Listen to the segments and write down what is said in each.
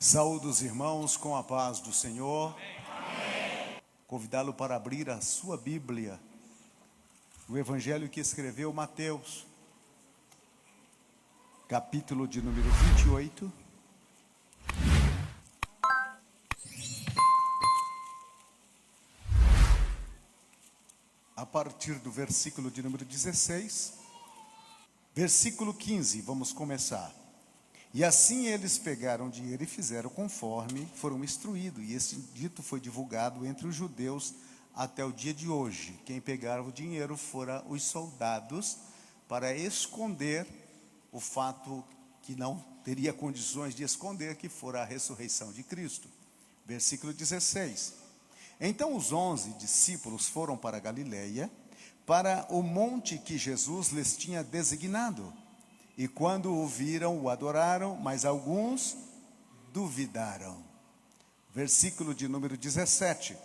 Saúdo os irmãos com a paz do Senhor. Convidá-lo para abrir a sua Bíblia, o Evangelho que escreveu Mateus, capítulo de número 28. A partir do versículo de número 16, versículo 15, vamos começar. E assim eles pegaram dinheiro e fizeram conforme foram instruídos. E esse dito foi divulgado entre os judeus até o dia de hoje. Quem pegava o dinheiro foram os soldados, para esconder o fato que não teria condições de esconder, que fora a ressurreição de Cristo. Versículo 16. Então os 11 discípulos foram para Galiléia, para o monte que Jesus lhes tinha designado. E quando o viram, o adoraram, mas alguns duvidaram. Versículo de número 17.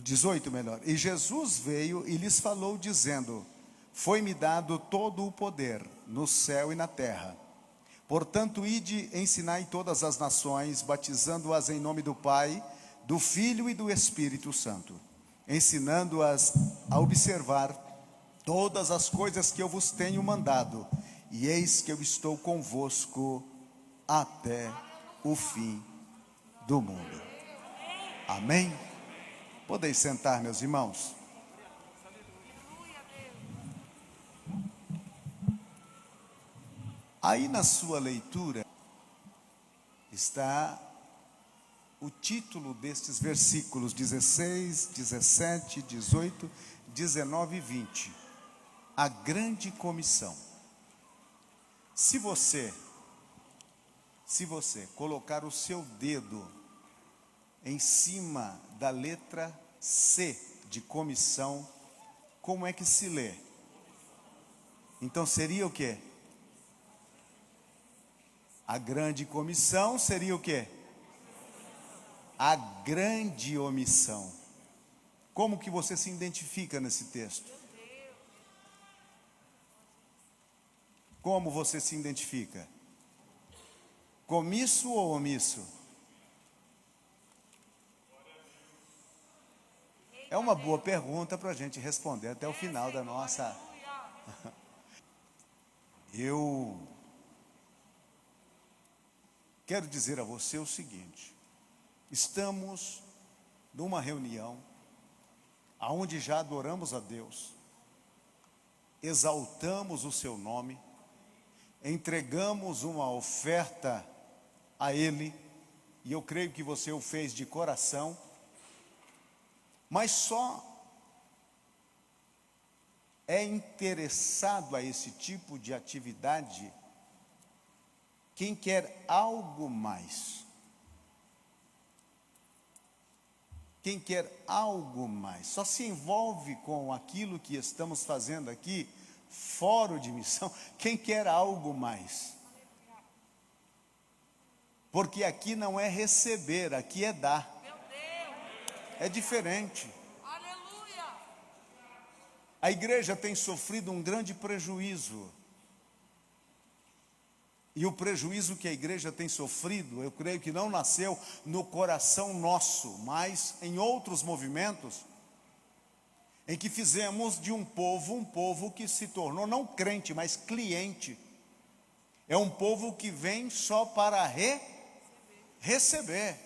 18 melhor. E Jesus veio e lhes falou, dizendo: foi-me dado todo o poder, no céu e na terra. Portanto, ide, ensinai todas as nações, batizando-as em nome do Pai, do Filho e do Espírito Santo, ensinando-as a observar todas as coisas que eu vos tenho mandado, e eis que eu estou convosco até o fim do mundo. Amém? Podeis sentar, meus irmãos. Aí na sua leitura está o título destes versículos 16, 17, 18, 19 e 20. A grande comissão. Se você colocar o seu dedo em cima da letra C de comissão, como é que se lê? Então seria o quê? A grande comissão seria o quê? A grande omissão. Como que você se identifica nesse texto? Como você se identifica? Comisso ou omisso? É uma boa pergunta para a gente responder até o final da nossa... Eu quero dizer a você o seguinte: estamos numa reunião onde já adoramos a Deus, exaltamos o seu nome, entregamos uma oferta a Ele, e eu creio que você o fez de coração, mas só é interessado a esse tipo de atividade quem quer algo mais. Quem quer algo mais, só se envolve com aquilo que estamos fazendo aqui, fora de missão, quem quer algo mais. Porque aqui não é receber, aqui é dar. É diferente. A igreja tem sofrido um grande prejuízo. E o prejuízo que a igreja tem sofrido, eu creio que não nasceu no coração nosso, mas em outros movimentos, em que fizemos de um povo que se tornou não crente, mas cliente. É um povo que vem só para receber.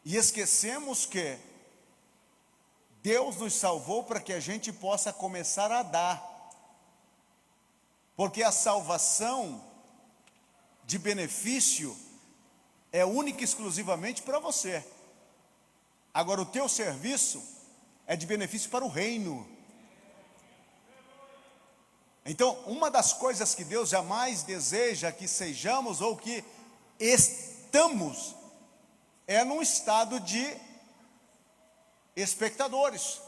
E esquecemos que Deus nos salvou para que a gente possa começar a dar. Porque a salvação de benefício é única e exclusivamente para você. Agora o teu serviço é de benefício para o reino. Então, uma das coisas que Deus jamais deseja que sejamos ou que estamos é num estado de espectadores.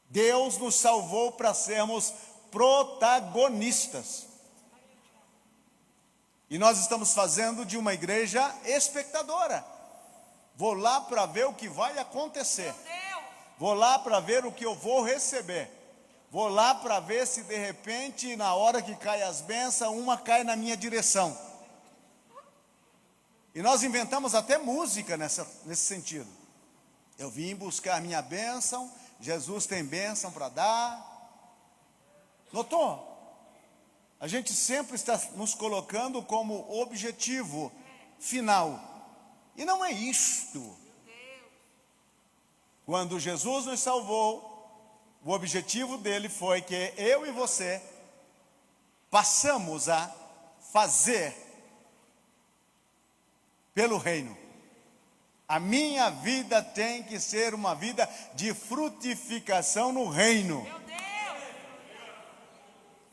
Deus nos salvou para sermos protagonistas. E nós estamos fazendo de uma igreja espectadora. Vou lá para ver o que vai acontecer. Vou lá para ver o que eu vou receber. Vou lá para ver se de repente, na hora que cai as bênçãos, uma cai na minha direção. E nós inventamos até música nesse sentido. Eu vim buscar a minha bênção, Jesus tem bênção para dar. Notou? A gente sempre está nos colocando como objetivo final. E não é isto. Quando Jesus nos salvou, o objetivo dele foi que eu e você passamos a fazer pelo reino. A minha vida tem que ser uma vida de frutificação no reino.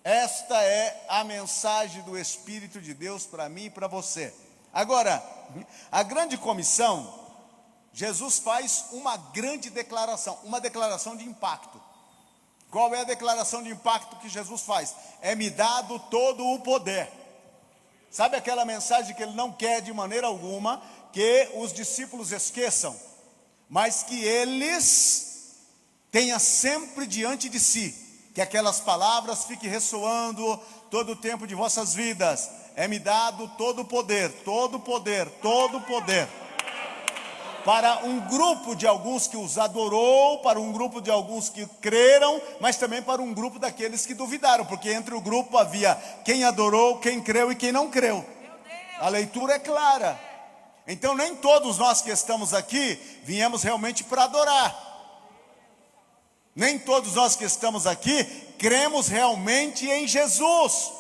Esta é a mensagem do Espírito de Deus para mim e para você. Agora, a grande comissão, Jesus faz uma grande declaração, uma declaração de impacto. Qual é a declaração de impacto que Jesus faz? É me dado todo o poder. Sabe aquela mensagem que ele não quer de maneira alguma que os discípulos esqueçam, mas que eles tenham sempre diante de si, que aquelas palavras fiquem ressoando todo o tempo de vossas vidas. É me dado todo o poder, todo o poder, todo o poder. Para um grupo de alguns que os adorou, para um grupo de alguns que creram, mas também para um grupo daqueles que duvidaram, porque entre o grupo havia quem adorou, quem creu e quem não creu. A leitura é clara. Então nem todos nós que estamos aqui viemos realmente para adorar. Nem todos nós que estamos aqui cremos realmente em Jesus.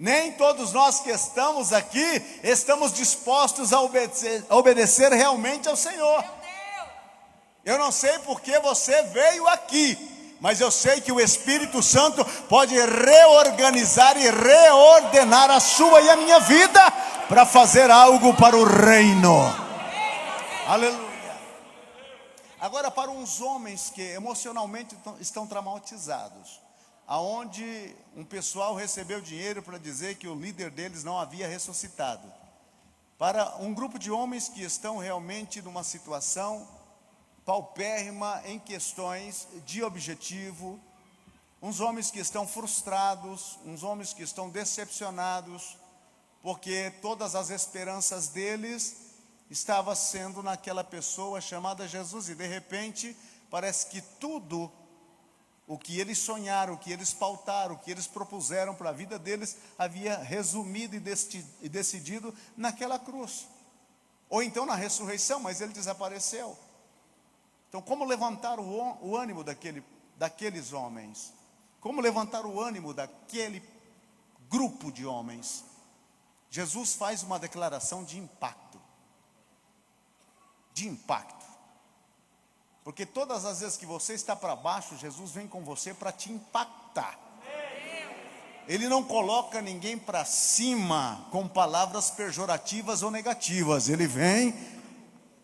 Nem todos nós que estamos aqui estamos dispostos a obedecer realmente ao Senhor. Eu não sei porque você veio aqui, mas eu sei que o Espírito Santo pode reorganizar e reordenar a sua e a minha vida para fazer algo para o reino. Aleluia. Agora, para uns homens que emocionalmente estão traumatizados, aonde um pessoal recebeu dinheiro para dizer que o líder deles não havia ressuscitado. Para um grupo de homens que estão realmente numa situação paupérrima em questões de objetivo, uns homens que estão frustrados, uns homens que estão decepcionados, porque todas as esperanças deles estavam sendo naquela pessoa chamada Jesus, e de repente parece que tudo o que eles sonharam, o que eles pautaram, o que eles propuseram para a vida deles, havia resumido e decidido naquela cruz. Ou então na ressurreição, mas ele desapareceu. Então como levantar o ânimo daqueles homens? Como levantar o ânimo daquele grupo de homens? Jesus faz uma declaração de impacto. De impacto. Porque todas as vezes que você está para baixo, Jesus vem com você para te impactar. Ele não coloca ninguém para cima com palavras pejorativas ou negativas. Ele vem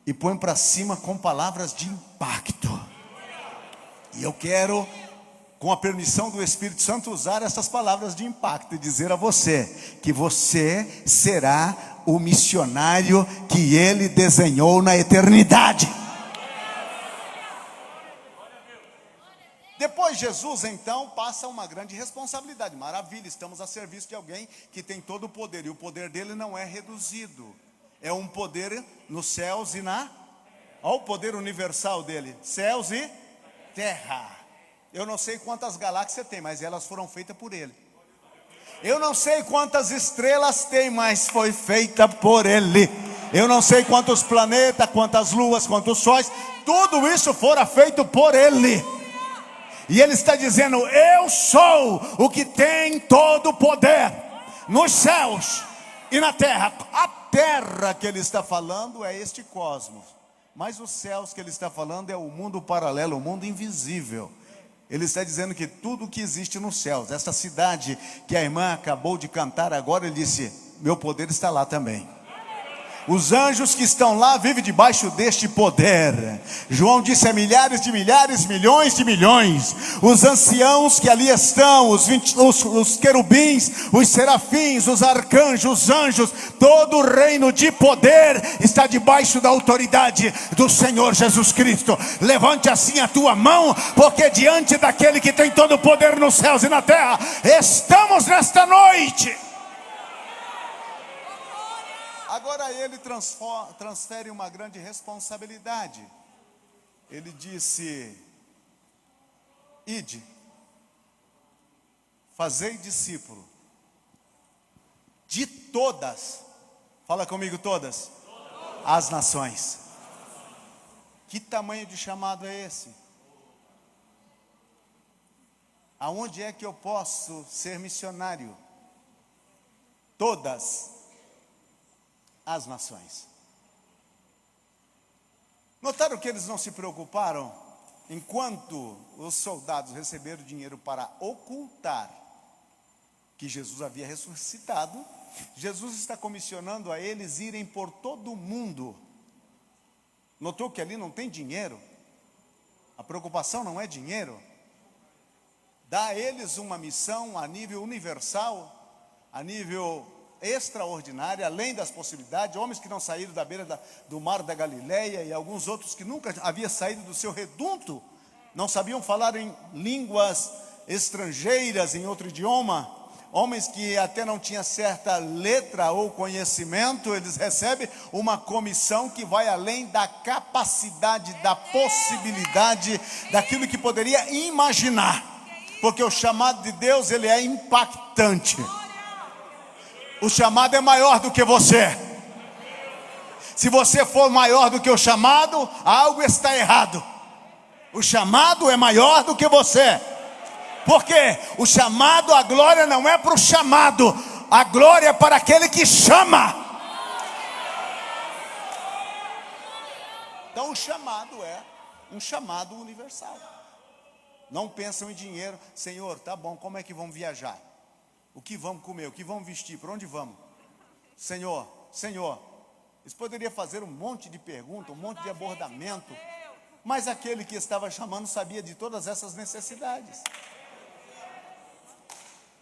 e põe para cima com palavras de impacto. E eu quero, com a permissão do Espírito Santo, usar essas palavras de impacto e dizer a você que você será o missionário que Ele desenhou na eternidade. Depois Jesus então passa uma grande responsabilidade. Maravilha, estamos a serviço de alguém que tem todo o poder, e o poder dele não é reduzido. É um poder nos céus e olha o poder universal dele, céus e terra. Eu não sei quantas galáxias tem, mas elas foram feitas por ele. Eu não sei quantas estrelas tem, mas foi feita por ele. Eu não sei quantos planetas, quantas luas, quantos sóis, tudo isso fora feito por ele. E ele está dizendo: eu sou o que tem todo o poder nos céus e na terra. A terra que ele está falando é este cosmos, mas os céus que ele está falando é o mundo paralelo, o mundo invisível. Ele está dizendo que tudo que existe nos céus, essa cidade que a irmã acabou de cantar agora, ele disse: meu poder está lá também. Os anjos que estão lá vivem debaixo deste poder. João disse: é milhares de milhares, milhões de milhões. Os anciãos que ali estão, os querubins, os serafins, os arcanjos, os anjos, todo o reino de poder está debaixo da autoridade do Senhor Jesus Cristo. Levante assim a tua mão, porque diante daquele que tem todo o poder nos céus e na terra, estamos nesta noite. Agora ele transfere uma grande responsabilidade. Ele disse: ide, fazei discípulo de todas, fala comigo, todas as nações. Que tamanho de chamado é esse? Aonde é que eu posso ser missionário? Todas as nações. Notaram que eles não se preocuparam? Enquanto os soldados receberam dinheiro para ocultar que Jesus havia ressuscitado, Jesus está comissionando a eles irem por todo o mundo. Notou que ali não tem dinheiro? A preocupação não é dinheiro. Dá a eles uma missão a nível universal, a nível extraordinária, além das possibilidades. Homens que não saíram da beira do mar da Galileia, e alguns outros que nunca haviam saído do seu reduto, não sabiam falar em línguas estrangeiras, em outro idioma. Homens que até não tinham certa letra ou conhecimento, eles recebem uma comissão que vai além da capacidade, da possibilidade, daquilo que poderia imaginar, porque o chamado de Deus, ele é impactante. O chamado é maior do que você. Se você for maior do que o chamado, algo está errado. O chamado é maior do que você. Porque o chamado, a glória não é para o chamado, a glória é para aquele que chama. Então o chamado é um chamado universal. Não pensam em dinheiro. Senhor, tá bom, como é que vamos viajar? O que vamos comer? O que vamos vestir? Para onde vamos? Senhor, eles poderiam fazer um monte de perguntas, um monte de abordamento, mas aquele que estava chamando sabia de todas essas necessidades.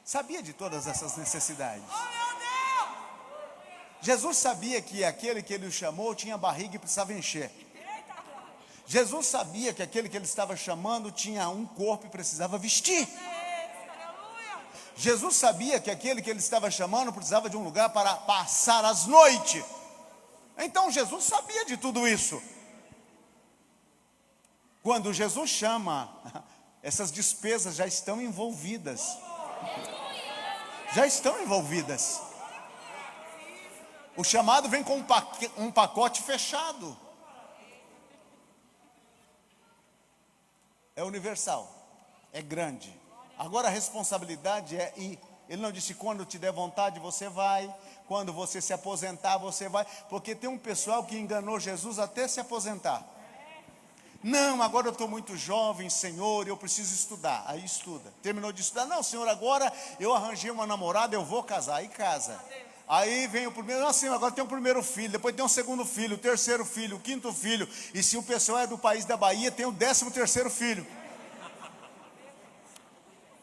Sabia de todas essas necessidades. Jesus sabia que aquele que ele o chamou tinha barriga e precisava encher. Jesus sabia que aquele que ele estava chamando tinha um corpo e precisava vestir. Jesus sabia que aquele que ele estava chamando precisava de um lugar para passar as noites. Então Jesus sabia de tudo isso. Quando Jesus chama, essas despesas já estão envolvidas. Já estão envolvidas. O chamado vem com um pacote fechado. É universal, é grande. Agora a responsabilidade é ir. Ele não disse: quando te der vontade você vai, quando você se aposentar você vai. Porque tem um pessoal que enganou Jesus até se aposentar. Não, agora eu estou muito jovem, Senhor, eu preciso estudar. Aí estuda. Terminou de estudar. Não, Senhor, agora eu arranjei uma namorada, eu vou casar. Aí casa. Aí vem o primeiro. Não, Senhor, agora tem o primeiro filho, depois tem o segundo filho, o terceiro filho, o quinto filho. E se o pessoal é do país da Bahia, tem o 13º filho.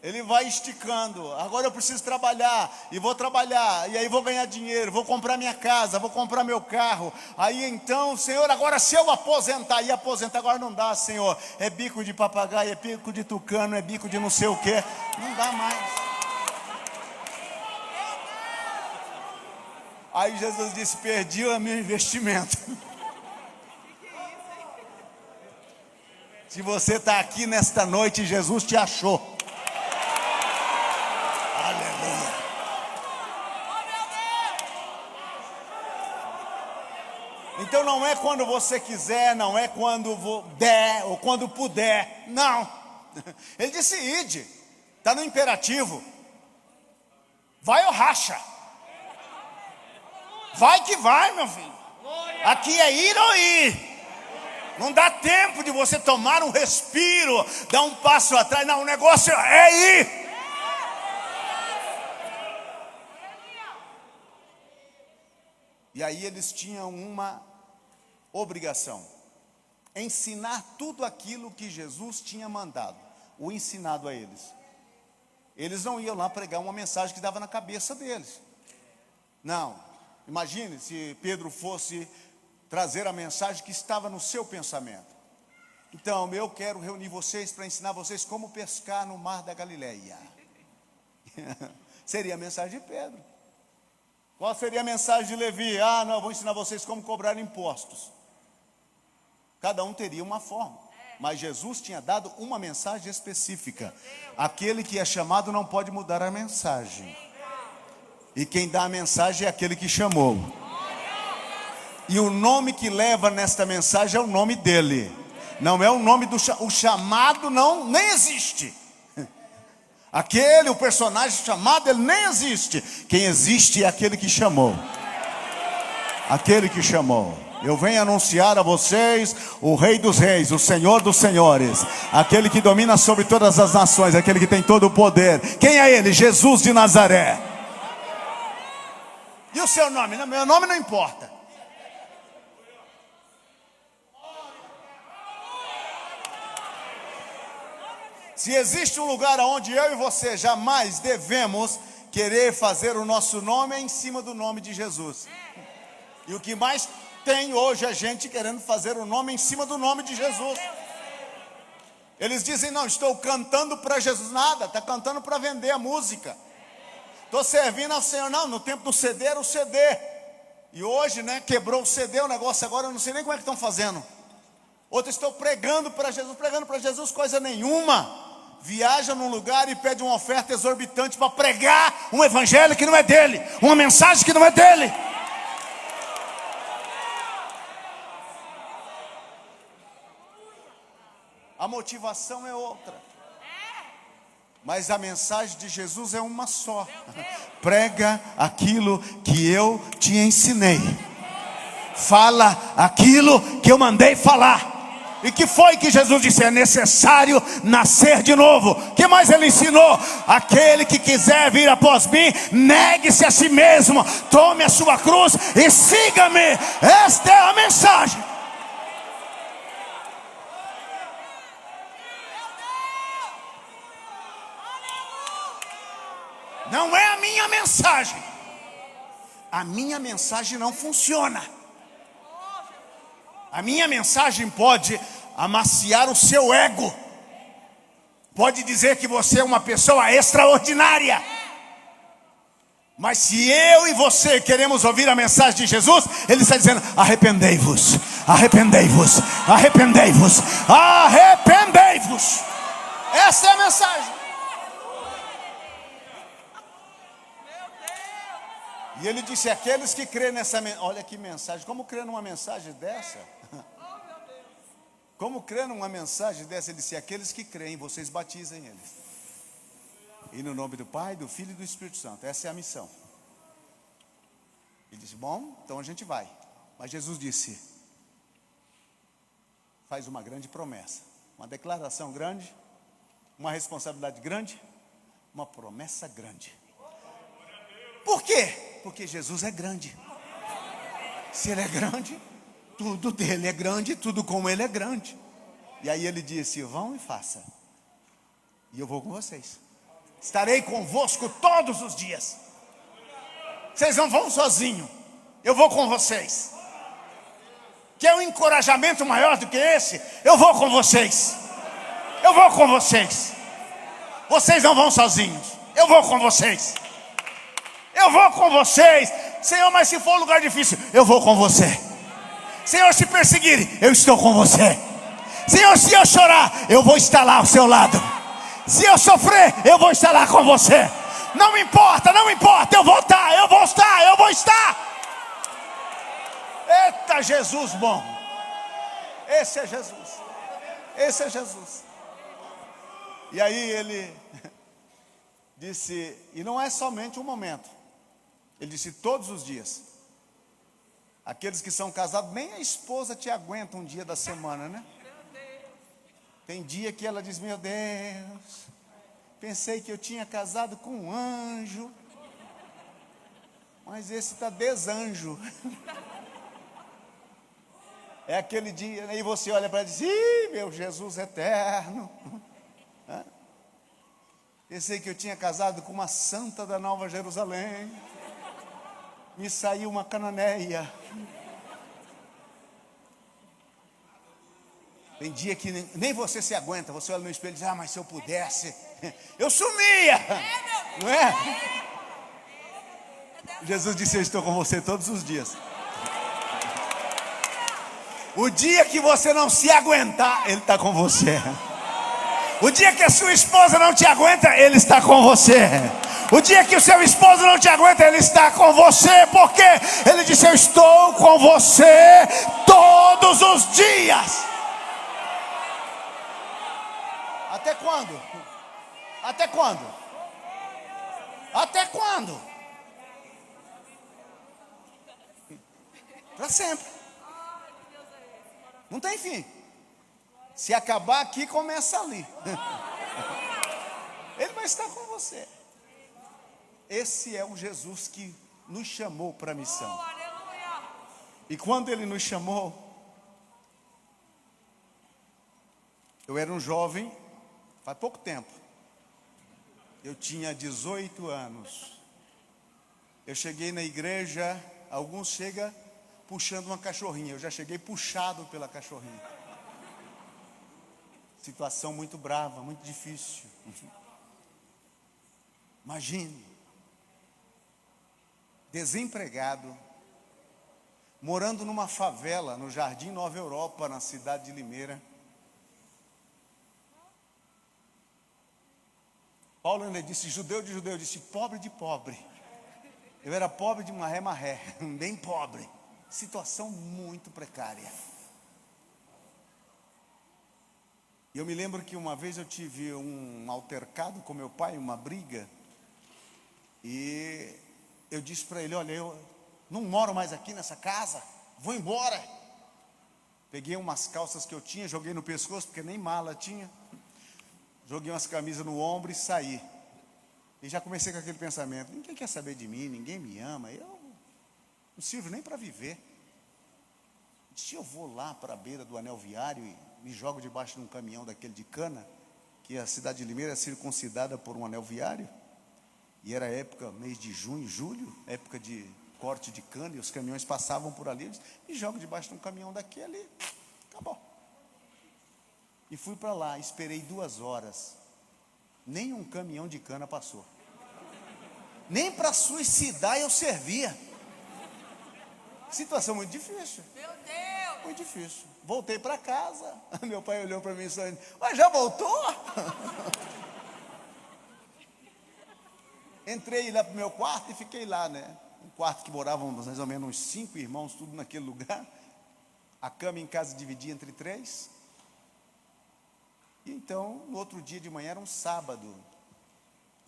Ele vai esticando. Agora eu preciso trabalhar, e vou trabalhar, e aí vou ganhar dinheiro, vou comprar minha casa, vou comprar meu carro. Aí então, Senhor, agora se eu aposentar, e aposentar agora não dá, Senhor. É bico de papagaio, é bico de tucano, é bico de não sei o que. Não dá mais. Aí Jesus disse: perdi o meu investimento. Se você está aqui nesta noite, Jesus te achou. Então não é quando você quiser, não é quando der ou quando puder, não. Ele disse: ide, está no imperativo. Vai ou racha? Vai que vai, meu filho. Aqui é ir ou ir. Não dá tempo de você tomar um respiro, dar um passo atrás. Não, o negócio é ir. E aí eles tinham uma obrigação: ensinar tudo aquilo que Jesus tinha mandado, o ensinado a eles. Eles não iam lá pregar uma mensagem que dava na cabeça deles. Não. Imagine se Pedro fosse trazer a mensagem que estava no seu pensamento. Então, eu quero reunir vocês para ensinar vocês como pescar no mar da Galileia. Seria a mensagem de Pedro. Qual seria a mensagem de Levi? Não, eu vou ensinar vocês como cobrar impostos. Cada um teria uma forma. Mas Jesus tinha dado uma mensagem específica. Aquele que é chamado não pode mudar a mensagem. E quem dá a mensagem é aquele que chamou. E o nome que leva nesta mensagem é o nome dele. Não é o nome do o chamado, não, nem existe. O personagem chamado, ele nem existe. Quem existe é aquele que chamou. Aquele que chamou. Eu venho anunciar a vocês o Rei dos Reis, o Senhor dos Senhores, aquele que domina sobre todas as nações, aquele que tem todo o poder. Quem é ele? Jesus de Nazaré. E o seu nome? Meu nome não importa. Se existe um lugar onde eu e você jamais devemos querer fazer o nosso nome, é em cima do nome de Jesus. E o que mais tem hoje é gente querendo fazer o nome em cima do nome de Jesus. Eles dizem: não, estou cantando para Jesus. Nada, está cantando para vender a música. Estou servindo ao Senhor. Não, no tempo do CD era o CD. E hoje, quebrou o CD, o negócio agora, eu não sei nem como é que estão fazendo. Outros estão pregando para Jesus, coisa nenhuma. Viaja num lugar e pede uma oferta exorbitante para pregar um evangelho que não é dele, uma mensagem que não é dele. A motivação é outra. Mas a mensagem de Jesus é uma só. Prega aquilo que eu te ensinei. Fala aquilo que eu mandei falar. E que foi que Jesus disse? É necessário nascer de novo. O que mais ele ensinou? Aquele que quiser vir após mim, negue-se a si mesmo, tome a sua cruz e siga-me. Esta é a mensagem. Não é a minha mensagem. A minha mensagem não funciona. A minha mensagem pode amaciar o seu ego. Pode dizer que você é uma pessoa extraordinária. Mas se eu e você queremos ouvir a mensagem de Jesus, Ele está dizendo: arrependei-vos, arrependei-vos, arrependei-vos, arrependei-vos. Essa é a mensagem. E ele disse: aqueles que crêem nessa mensagem. Olha que mensagem. Como crer numa mensagem dessa? Como crer numa mensagem dessa? Ele disse: aqueles que creem, vocês batizem eles. E no nome do Pai, do Filho e do Espírito Santo. Essa é a missão. Ele disse: bom, então a gente vai. Mas Jesus disse: faz uma grande promessa, uma declaração grande, uma responsabilidade grande, uma promessa grande. Por quê? Porque Jesus é grande. Se Ele é grande, tudo dele é grande, tudo com Ele é grande. E aí Ele disse: vão e façam, e eu vou com vocês. Estarei convosco todos os dias. Vocês não vão sozinhos, eu vou com vocês. Quer um encorajamento maior do que esse? Eu vou com vocês. Eu vou com vocês. Vocês não vão sozinhos, eu vou com vocês. Eu vou com vocês. Senhor, mas se for um lugar difícil, eu vou com você. Senhor, se perseguirem, eu estou com você. Senhor, se eu chorar, eu vou estar lá ao seu lado. Se eu sofrer, eu vou estar lá com você. Não me importa, não me importa. Eu vou estar, eu vou estar, eu vou estar. Eita, Jesus bom. Esse é Jesus. Esse é Jesus. E aí ele disse, e não é somente um momento. Ele disse todos os dias. Aqueles que são casados, nem a esposa te aguenta um dia da semana, né? Tem dia que ela diz: meu Deus, pensei que eu tinha casado com um anjo. Mas esse está desanjo. É aquele dia, né? E você olha para ele e diz: ih, meu Jesus eterno. Pensei que eu tinha casado com uma santa da Nova Jerusalém. Me saiu uma cananeia. Tem dia que nem você se aguenta. Você olha no espelho e diz: ah, mas se eu pudesse, eu sumia. Não é? Jesus disse: eu estou com você todos os dias. O dia que você não se aguentar, Ele está com você. O dia que a sua esposa não te aguenta, Ele está com você. O dia que o seu esposo não te aguenta, Ele está com você. Porque Ele disse: eu estou com você todos os dias. Até quando? Até quando? Até quando? Para sempre. Não tem fim. Se acabar aqui, começa ali. Ele vai estar com você. Esse é o Jesus que nos chamou para a missão. E quando Ele nos chamou, eu era um jovem, faz pouco tempo. Eu tinha 18 anos. Eu cheguei na igreja, alguns chegam puxando uma cachorrinha. Eu já cheguei puxado pela cachorrinha. Situação muito brava, muito difícil. Imagine, desempregado, morando numa favela no Jardim Nova Europa, na cidade de Limeira. Paulo ainda disse: judeu de judeu, disse pobre de pobre. Eu era pobre de marré, bem pobre. Situação muito precária. E eu me lembro que uma vez eu tive um altercado com meu pai, uma briga. E eu disse para ele: olha, eu não moro mais aqui nessa casa, vou embora. Peguei umas calças que eu tinha, joguei no pescoço, porque nem mala tinha. Joguei umas camisas no ombro e saí. E já comecei com aquele pensamento: ninguém quer saber de mim, ninguém me ama, eu não sirvo nem para viver. Se eu vou lá para a beira do anel viário e me jogo debaixo de um caminhão daquele de cana, que a cidade de Limeira é circuncidada por um anel viário, e era época, mês de junho, julho, época de corte de cana, e os caminhões passavam por ali, eu disse: me jogo debaixo de um caminhão daquele, acabou. E fui para lá, esperei 2 horas, nem um caminhão de cana passou. Nem para suicidar eu servia. Situação muito difícil. Meu Deus! Muito difícil. Voltei para casa. Meu pai olhou para mim e disse: mas já voltou? Entrei lá para o meu quarto e fiquei lá, né? Um quarto que moravam mais ou menos uns 5 irmãos, tudo naquele lugar. A cama em casa dividia entre 3. E então, no outro dia de manhã, era um sábado.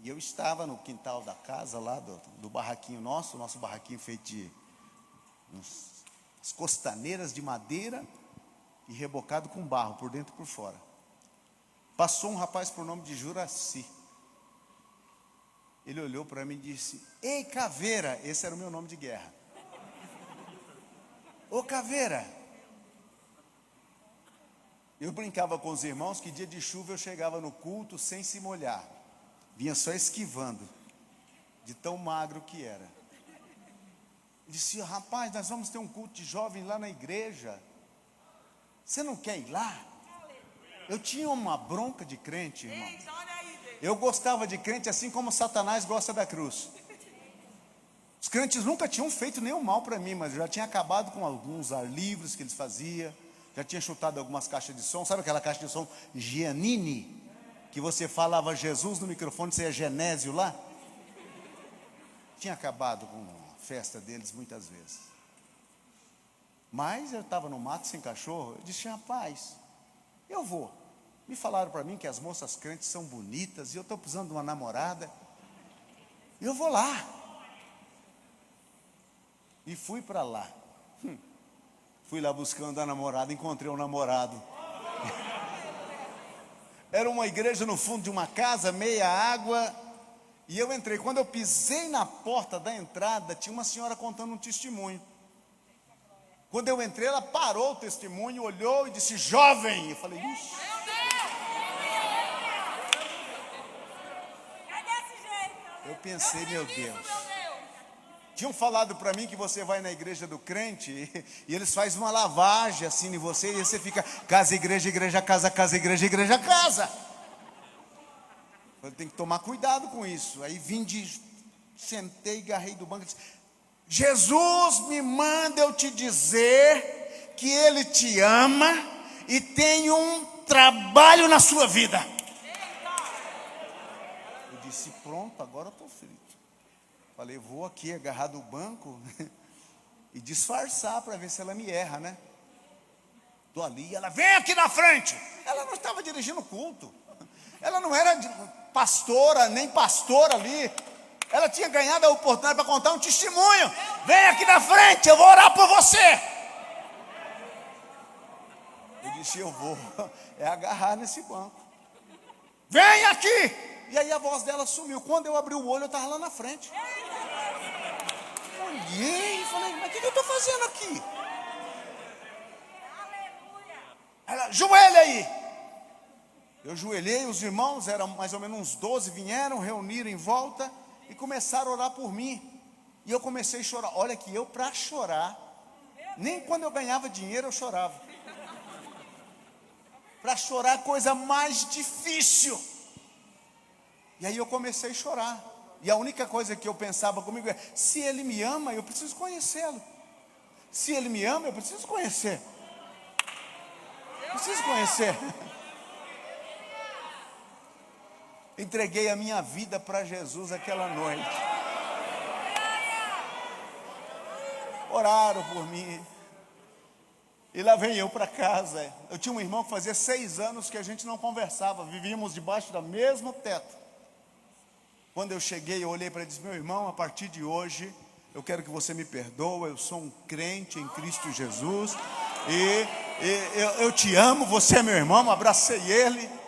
E eu estava no quintal da casa, lá do barraquinho nosso barraquinho feito de as costaneiras de madeira e rebocado com barro, por dentro e por fora. Passou um rapaz por nome de Juraci. Ele olhou para mim e disse: ei, Caveira. Esse era o meu nome de guerra. Ô, Caveira. Eu brincava com os irmãos que dia de chuva eu chegava no culto sem se molhar. Vinha só esquivando, de tão magro que era. Ele disse: rapaz, nós vamos ter um culto de jovens lá na igreja. Você não quer ir lá? Eu tinha uma bronca de crente, irmão. Eu gostava de crente assim como Satanás gosta da cruz. Os crentes nunca tinham feito nenhum mal para mim, mas eu já tinha acabado com alguns ar livres que eles faziam. Já tinha chutado algumas caixas de som. Sabe aquela caixa de som Giannini? Que você falava Jesus no microfone, você é Genésio lá? Tinha acabado com a festa deles muitas vezes. Mas eu estava no mato sem cachorro. Eu disse: rapaz, eu vou. Me falaram para mim que as moças crentes são bonitas e eu estou precisando de uma namorada. Eu vou lá. E fui para lá. Fui lá buscando a namorada, encontrei um namorado. Era uma igreja no fundo de uma casa, meia água, E eu entrei. Quando eu pisei na porta da entrada, tinha uma senhora contando um testemunho. Quando eu entrei, ela parou o testemunho, olhou e disse: jovem. Eu falei: ixi. Eu pensei: meu Deus. Tinham falado para mim que você vai na igreja do crente e eles fazem uma lavagem assim em você, e você fica casa, igreja, casa, casa, igreja, casa. Eu tenho que tomar cuidado com isso. Aí sentei, agarrei do banco e disse: Jesus me manda eu te dizer que Ele te ama e tem um trabalho na sua vida. Eu disse: pronto, agora eu estou frito. Falei: vou aqui agarrar do banco e disfarçar para ver se ela me erra, né? Estou ali, ela: vem aqui na frente. Ela não estava dirigindo o culto. Ela não era pastora, nem pastora ali. Ela tinha ganhado a oportunidade para contar um testemunho. Vem aqui na frente, eu vou orar por você. Eu disse: eu vou agarrar nesse banco. Vem aqui. E aí a voz dela sumiu. Quando eu abri o olho, eu estava lá na frente. Olhei e falei: mas o que eu estou fazendo aqui? Ela: joelha aí. Eu joelhei, os irmãos, eram mais ou menos uns 12, vieram, reuniram em volta e começaram a orar por mim. E eu comecei a chorar. Olha que eu, para chorar, nem quando eu ganhava dinheiro eu chorava. Para chorar, coisa mais difícil. E aí eu comecei a chorar. E a única coisa que eu pensava comigo é: se Ele me ama, eu preciso conhecê-lo. Se Ele me ama, eu preciso conhecer. Preciso conhecer. Entreguei a minha vida para Jesus aquela noite. Oraram por mim. E lá vem eu para casa. Eu tinha um irmão que fazia 6 anos que a gente não conversava. Vivíamos debaixo do mesmo teto. Quando eu cheguei, eu olhei para ele e disse: meu irmão, a partir de hoje, eu quero que você me perdoe. Eu sou um crente em Cristo Jesus. E eu te amo, você é meu irmão. Abracei ele.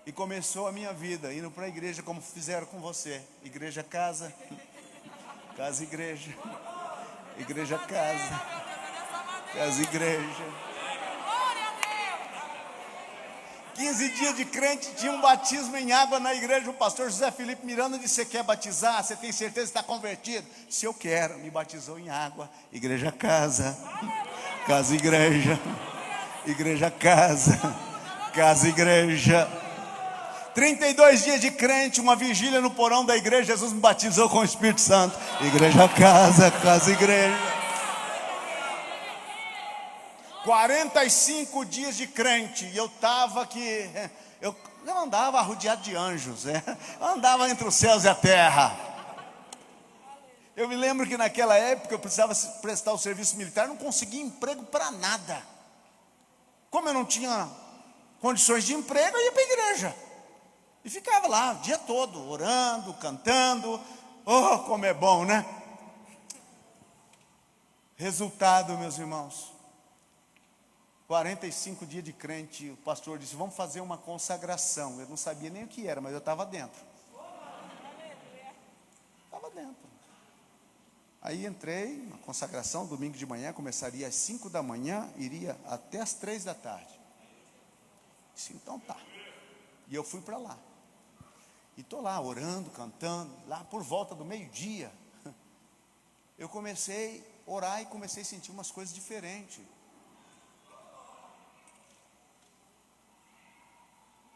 E começou a minha vida, indo para a igreja como fizeram com você. Igreja, casa. Casa, igreja. Igreja, casa. Casa, igreja. 15 dias de crente, tinha um batismo em água na igreja. O pastor José Felipe Miranda disse: você quer batizar? Você tem certeza que está convertido? Se eu quero. Me batizou em água. Igreja, casa. Casa, igreja. Igreja, casa. Casa, igreja. 32 dias de crente, uma vigília no porão da igreja. Jesus me batizou com o Espírito Santo. Igreja, casa, casa, igreja. 45 dias de crente. E eu estava aqui. Eu andava rodeado de anjos. Eu andava entre os céus e a terra. Eu me lembro que naquela época eu precisava prestar o serviço militar. Eu não conseguia emprego para nada. Como eu não tinha condições de emprego, eu ia para a igreja. E ficava lá o dia todo, orando, cantando. Oh, como é bom, né? Resultado, meus irmãos: 45 dias de crente. O pastor disse: vamos fazer uma consagração. Eu não sabia nem o que era, mas eu estava dentro. Estava dentro. Aí entrei na consagração, domingo de manhã, começaria às 5 da manhã, iria até às 3 da tarde. Disse: então tá. E eu fui para lá. E estou lá orando, cantando. Lá por volta do meio-dia, eu comecei a orar e comecei a sentir umas coisas diferentes.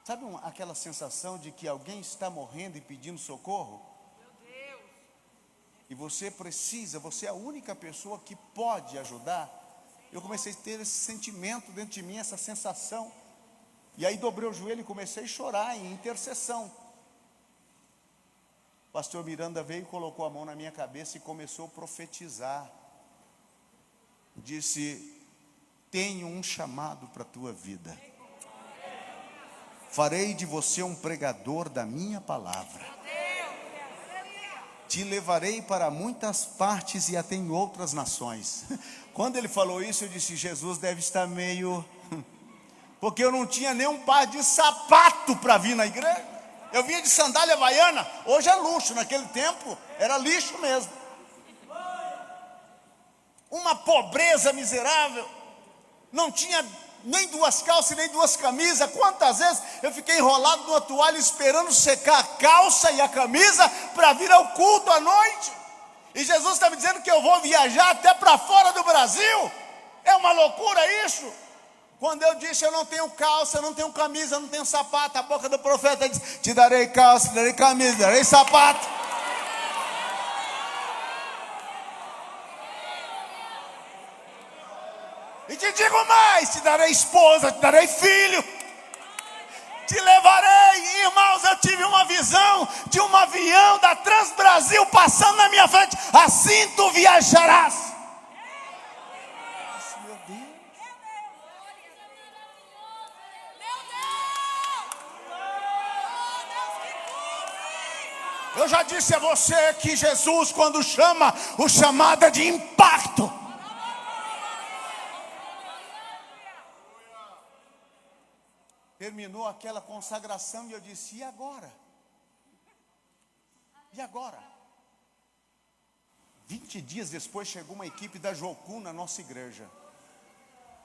Sabe aquela sensação de que alguém está morrendo e pedindo socorro? Meu Deus. E você precisa, você é a única pessoa que pode ajudar. Eu comecei a ter esse sentimento dentro de mim, essa sensação. E aí dobrei o joelho e comecei a chorar em intercessão. O pastor Miranda veio e colocou a mão na minha cabeça e começou a profetizar. Disse: tenho um chamado para a tua vida. Farei de você um pregador da minha palavra. Te levarei para muitas partes e até em outras nações. Quando ele falou isso, eu disse: Jesus deve estar meio... Porque eu não tinha nem um par de sapato para vir na igreja. Eu vinha de sandália havaiana, hoje é luxo, naquele tempo era lixo mesmo. Uma pobreza miserável, não tinha nem duas calças, nem duas camisas. Quantas vezes eu fiquei enrolado numa toalha esperando secar a calça e a camisa para vir ao culto à noite. E Jesus está me dizendo que eu vou viajar até para fora do Brasil. É uma loucura isso. Quando eu disse eu não tenho calça, eu não tenho camisa, eu não tenho sapato, a boca do profeta disse: te darei calça, te darei camisa, te darei sapato. E te digo mais: te darei esposa, te darei filho, te levarei. Irmãos, eu tive uma visão de um avião da Transbrasil passando na minha frente. Assim tu viajarás. Meu Deus. Eu já disse a você que Jesus, quando chama, o chamado é de impacto. Terminou aquela consagração e eu disse: e agora? E agora? 20 dias depois chegou uma equipe da Jocum na nossa igreja.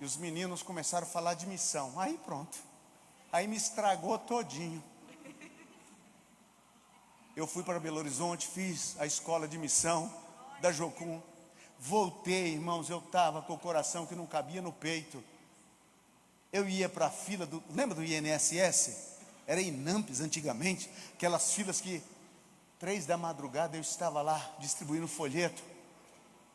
E os meninos começaram a falar de missão. Aí pronto. Aí me estragou todinho. Eu fui para Belo Horizonte, fiz a escola de missão da Jocum. Voltei, irmãos, eu estava com o coração que não cabia no peito. Eu ia para a fila lembra do INSS? Era Inampes antigamente, aquelas filas que 3 da madrugada eu estava lá distribuindo folheto.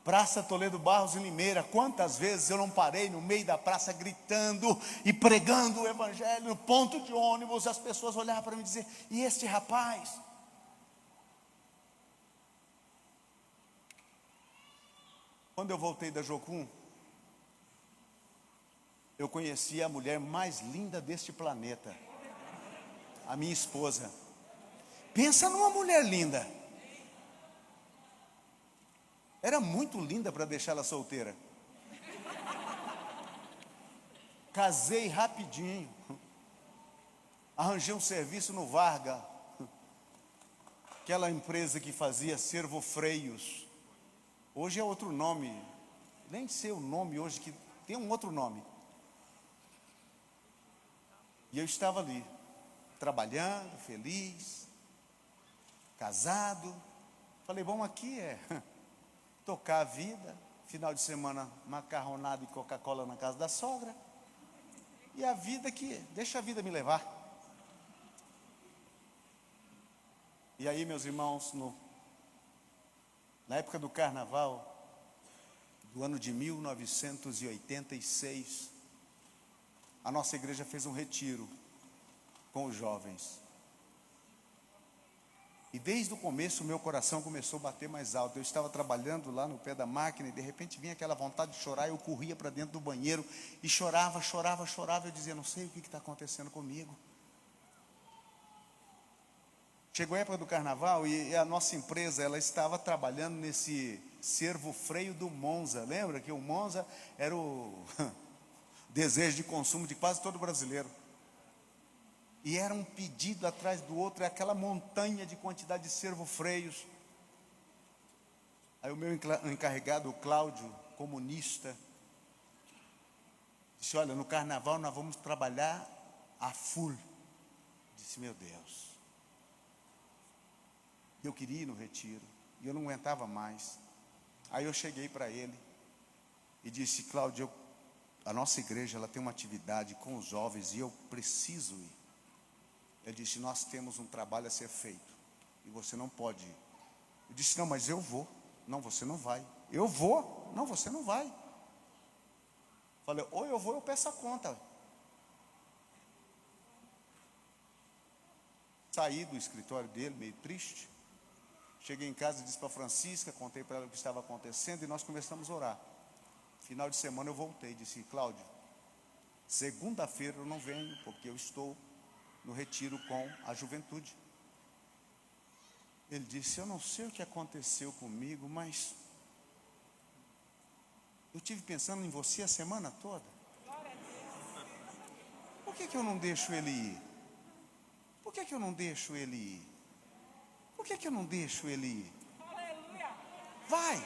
Praça Toledo Barros em Limeira, quantas vezes eu não parei no meio da praça gritando e pregando o evangelho no ponto de ônibus, as pessoas olhavam para mim e diziam: e este rapaz? Quando eu voltei da Jocum, eu conheci a mulher mais linda deste planeta, a minha esposa. Pensa numa mulher linda. Era muito linda para deixá-la solteira. Casei rapidinho. Arranjei um serviço no Varga, aquela empresa que fazia servofreios. Hoje é outro nome, nem sei o nome hoje, que tem um outro nome. E eu estava ali, trabalhando, feliz, casado. Falei: bom, aqui é tocar a vida. Final de semana, macarronada e Coca-Cola na casa da sogra. E a vida que, deixa a vida me levar. E aí, meus irmãos, na época do carnaval, do ano de 1986, a nossa igreja fez um retiro com os jovens. E desde o começo o meu coração começou a bater mais alto. Eu estava trabalhando lá no pé da máquina e de repente vinha aquela vontade de chorar. Eu corria para dentro do banheiro e chorava. Eu dizia: não sei o que está acontecendo comigo. Chegou a época do carnaval e a nossa empresa, ela estava trabalhando nesse servo-freio do Monza. Lembra que o Monza era o desejo de consumo de quase todo brasileiro? E era um pedido atrás do outro, aquela montanha de quantidade de servo-freios. Aí o meu encarregado, o Cláudio, comunista, disse: olha, no carnaval nós vamos trabalhar a full. Disse: meu Deus. Eu queria ir no retiro, e eu não aguentava mais. Aí eu cheguei para ele e disse: Cláudio, a nossa igreja ela tem uma atividade com os jovens e eu preciso ir. Ele disse: nós temos um trabalho a ser feito e você não pode ir. Eu disse: não, mas eu vou. Não, você não vai. Eu vou. Não, você não vai. Falei: ou eu vou, eu peço a conta. Saí do escritório dele meio triste. Cheguei em casa e disse para a Francisca, contei para ela o que estava acontecendo e nós começamos a orar. Final de semana eu voltei, disse: Cláudio, segunda-feira eu não venho, porque eu estou no retiro com a juventude. Ele disse: eu não sei o que aconteceu comigo, mas eu tive pensando em você a semana toda. Por que eu não deixo ele ir? Por Por que eu não deixo ele ir? Por que eu não deixo ele ir? Vai.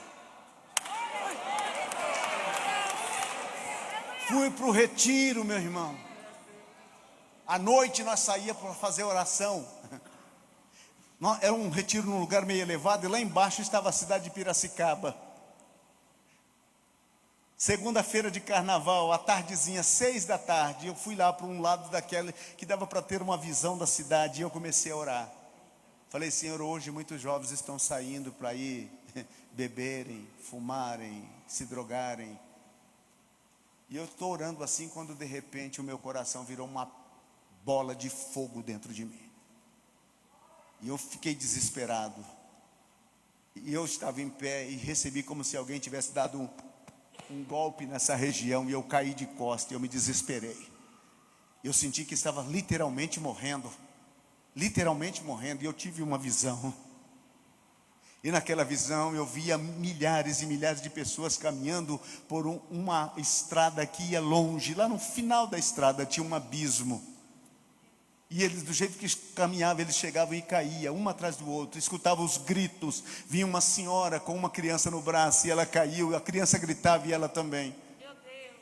Fui para o retiro, meu irmão. À noite nós saíamos para fazer oração. Era um retiro num lugar meio elevado, e lá embaixo estava a cidade de Piracicaba. Segunda-feira de carnaval, à tardezinha, 6 da tarde, eu fui lá para um lado daquele que dava para ter uma visão da cidade, e eu comecei a orar. Falei, Senhor, hoje muitos jovens estão saindo para ir beberem, fumarem, se drogarem. E eu estou orando assim, quando de repente o meu coração virou uma bola de fogo dentro de mim. E eu fiquei desesperado. E eu estava em pé e recebi como se alguém tivesse dado um golpe nessa região, e eu caí de costas, e eu me desesperei. Eu senti que estava literalmente morrendo, e eu tive uma visão. E naquela visão eu via milhares e milhares de pessoas caminhando por uma estrada que ia longe. Lá no final da estrada tinha um abismo. E eles, do jeito que caminhavam, eles chegavam e caíam, um atrás do outro. Escutavam os gritos. Vinha uma senhora com uma criança no braço, e ela caiu. A criança gritava e ela também. Meu Deus.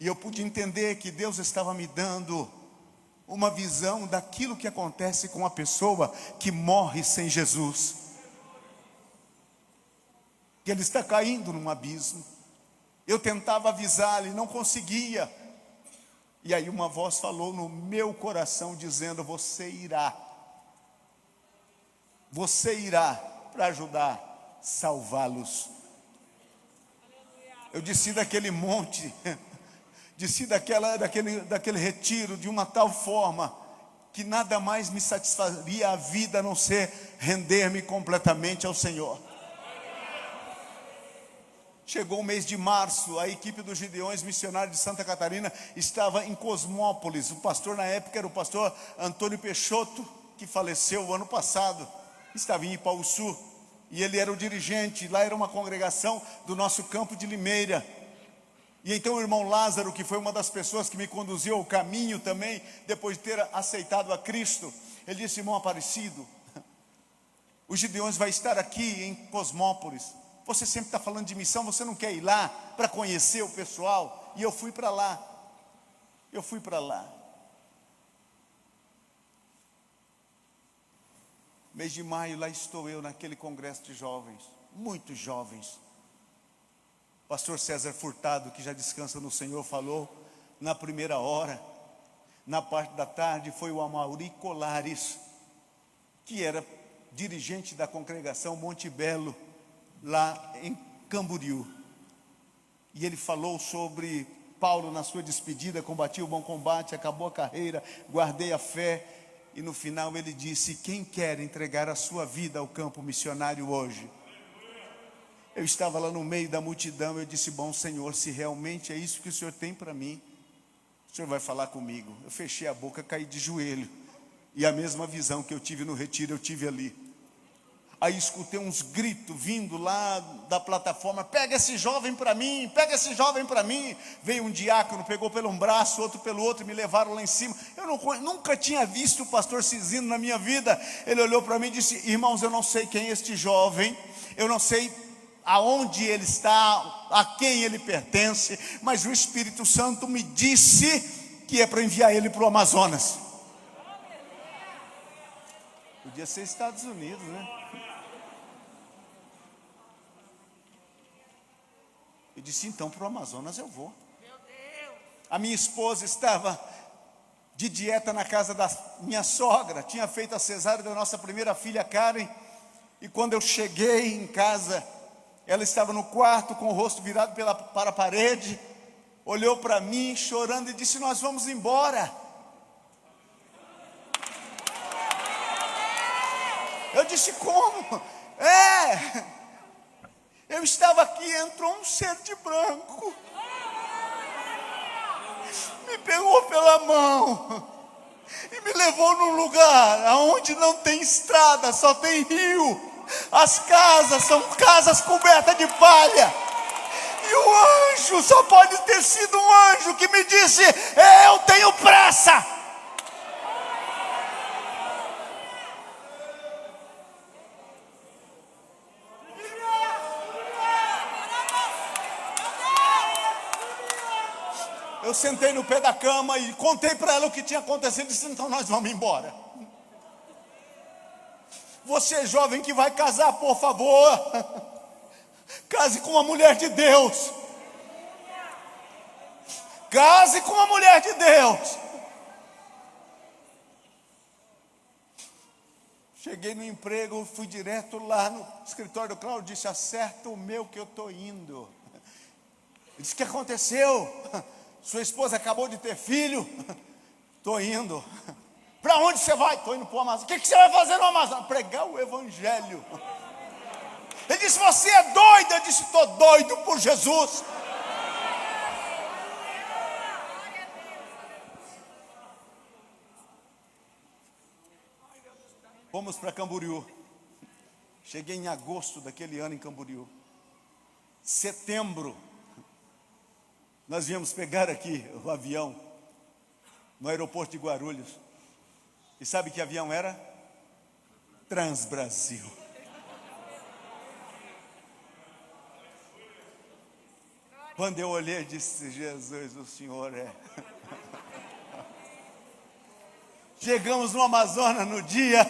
E eu pude entender que Deus estava me dando uma visão daquilo que acontece com a pessoa que morre sem Jesus. Que ele está caindo num abismo. Eu tentava avisá-lo e não conseguia. E aí uma voz falou no meu coração, dizendo, você irá para ajudar a salvá-los. Eu desci daquele monte, desci daquele retiro de uma tal forma, que nada mais me satisfaria a vida, a não ser render-me completamente ao Senhor. Chegou o mês de março, a equipe dos Gideões Missionários de Santa Catarina estava em Cosmópolis. O pastor na época era o pastor Antônio Peixoto, que faleceu o ano passado. Estava em Ipauçu, e ele era o dirigente. Lá era uma congregação do nosso campo de Limeira. E então o irmão Lázaro, que foi uma das pessoas que me conduziu ao caminho também, depois de ter aceitado a Cristo, ele disse, irmão Aparecido, os Gideões vai estar aqui em Cosmópolis. Você sempre está falando de missão, você não quer ir lá para conhecer o pessoal? E eu fui para lá. Mês de maio, lá estou eu naquele congresso de jovens, muitos jovens. Pastor César Furtado, que já descansa no Senhor, falou na primeira hora. Na parte da tarde foi o Amauri Colares, que era dirigente da congregação Monte Belo, lá em Camboriú. E ele falou sobre Paulo na sua despedida, combati o bom combate, acabou a carreira, guardei a fé. E no final ele disse, quem quer entregar a sua vida ao campo missionário hoje? Eu estava lá no meio da multidão, eu disse, bom Senhor, se realmente é isso que o Senhor tem para mim, o Senhor vai falar comigo. Eu fechei a boca, caí de joelho. E a mesma visão que eu tive no retiro, eu tive ali. Aí escutei uns gritos vindo lá da plataforma, pega esse jovem para mim, pega esse jovem para mim. Veio um diácono, pegou pelo um braço, outro pelo outro, e me levaram lá em cima. Eu nunca tinha visto o pastor Cisino na minha vida. Ele olhou para mim e disse, irmãos, eu não sei quem é este jovem, eu não sei aonde ele está, a quem ele pertence, mas o Espírito Santo me disse que é para enviar ele para o Amazonas. Podia ser Estados Unidos, né? Eu disse, então para o Amazonas eu vou. A minha esposa estava de dieta na casa da minha sogra, tinha feito a cesárea da nossa primeira filha Karen, e quando eu cheguei em casa, ela estava no quarto com o rosto virado para a parede, olhou para mim chorando e disse, nós vamos embora. Eu disse, como? Eu estava aqui, entrou um ser de branco, me pegou pela mão e me levou num lugar onde não tem estrada, só tem rio. As casas são casas cobertas de palha. E o anjo, só pode ter sido um anjo que me disse, eu tenho pressa. Eu sentei no pé da cama e contei para ela o que tinha acontecido e disse: então nós vamos embora. Você jovem que vai casar, por favor, case com uma mulher de Deus. Case com uma mulher de Deus. Cheguei no emprego, fui direto lá no escritório do Cláudio, disse: acerta o meu que eu estou indo. Ele disse: o que aconteceu? Sua esposa acabou de ter filho. Estou indo. Para onde você vai? Estou indo para o Amazonas. O que você vai fazer no Amazonas? Pregar o evangelho. Ele disse: você é doido? Eu disse: estou doido por Jesus. Fomos para Camboriú. Cheguei em agosto daquele ano em Camboriú. Setembro, nós viemos pegar aqui o avião no aeroporto de Guarulhos. E sabe que avião era? Transbrasil. Quando eu olhei, eu disse: Jesus, o Senhor é. Chegamos no Amazonas no dia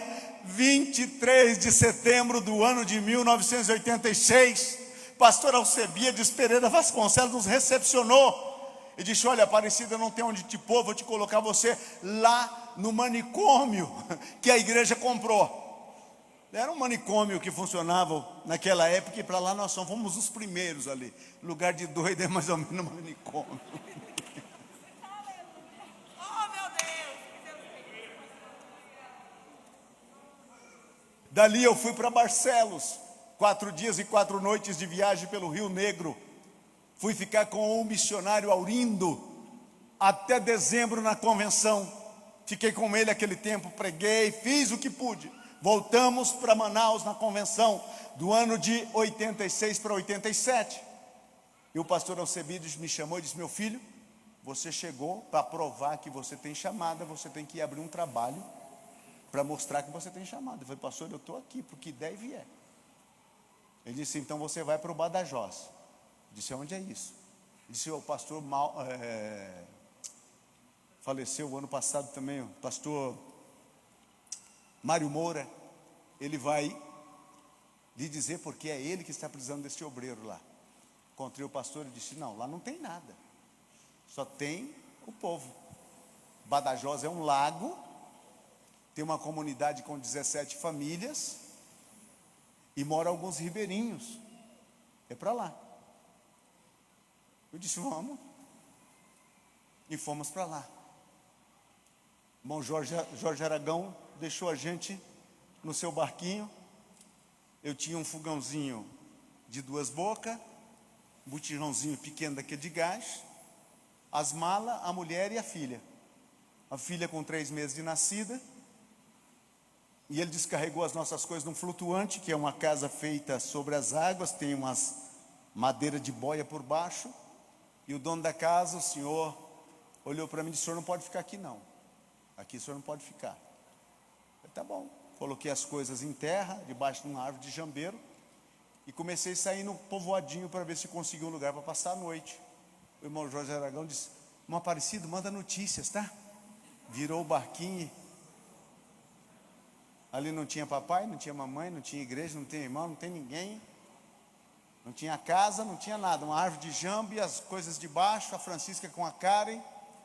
23 de setembro do ano de 1986. Pastor Alcebiades Pereira Vasconcelos nos recepcionou e disse: olha, Aparecida, não tem onde te pôr, vou te colocar você lá no manicômio que a igreja comprou. Era um manicômio que funcionava naquela época, e para lá nós fomos os primeiros ali. Lugar de doido é mais ou menos um manicômio. Dali eu fui para Barcelos, 4 dias e 4 noites de viagem pelo Rio Negro. Fui ficar com o missionário Aurindo até dezembro na convenção. Fiquei com ele aquele tempo, preguei, fiz o que pude. Voltamos para Manaus na convenção do ano de 86 para 87. E o pastor Alcebiades me chamou e disse: meu filho, você chegou para provar que você tem chamada, você tem que abrir um trabalho para mostrar que você tem chamada. Eu falei: pastor, eu estou aqui, porque der e vier. Ele disse: então você vai para o Badajoz. Eu disse: onde é isso? Ele disse: o pastor faleceu o ano passado também, o pastor Mário Moura. Ele vai lhe dizer porque é ele que está precisando desse obreiro lá. Encontrei o pastor e disse: não, lá não tem nada, só tem o povo. Badajoz é um lago, tem uma comunidade com 17 famílias e moram alguns ribeirinhos. É para lá. Eu disse: vamos. E fomos para lá. Irmão Jorge Aragão deixou a gente no seu barquinho. Eu tinha um fogãozinho de 2 bocas, um botijãozinho pequeno daquele de gás, as malas, a mulher e a filha. A filha com 3 meses de nascida. E ele descarregou as nossas coisas num flutuante, que é uma casa feita sobre as águas, tem umas madeira de boia por baixo. E o dono da casa, o senhor, olhou para mim e disse: o senhor não pode ficar aqui não. Aqui o senhor não pode ficar. Eu falei: tá bom. Coloquei as coisas em terra, debaixo de uma árvore de jambeiro, e comecei a sair no povoadinho para ver se conseguia um lugar para passar a noite. O irmão Jorge Aragão disse: irmão Aparecido, manda notícias, tá? Virou o barquinho. Ali não tinha papai, não tinha mamãe, não tinha igreja, não tinha irmão, não tem ninguém. Não tinha casa, não tinha nada. Uma árvore de jambo e as coisas de baixo. A Francisca com a Karen.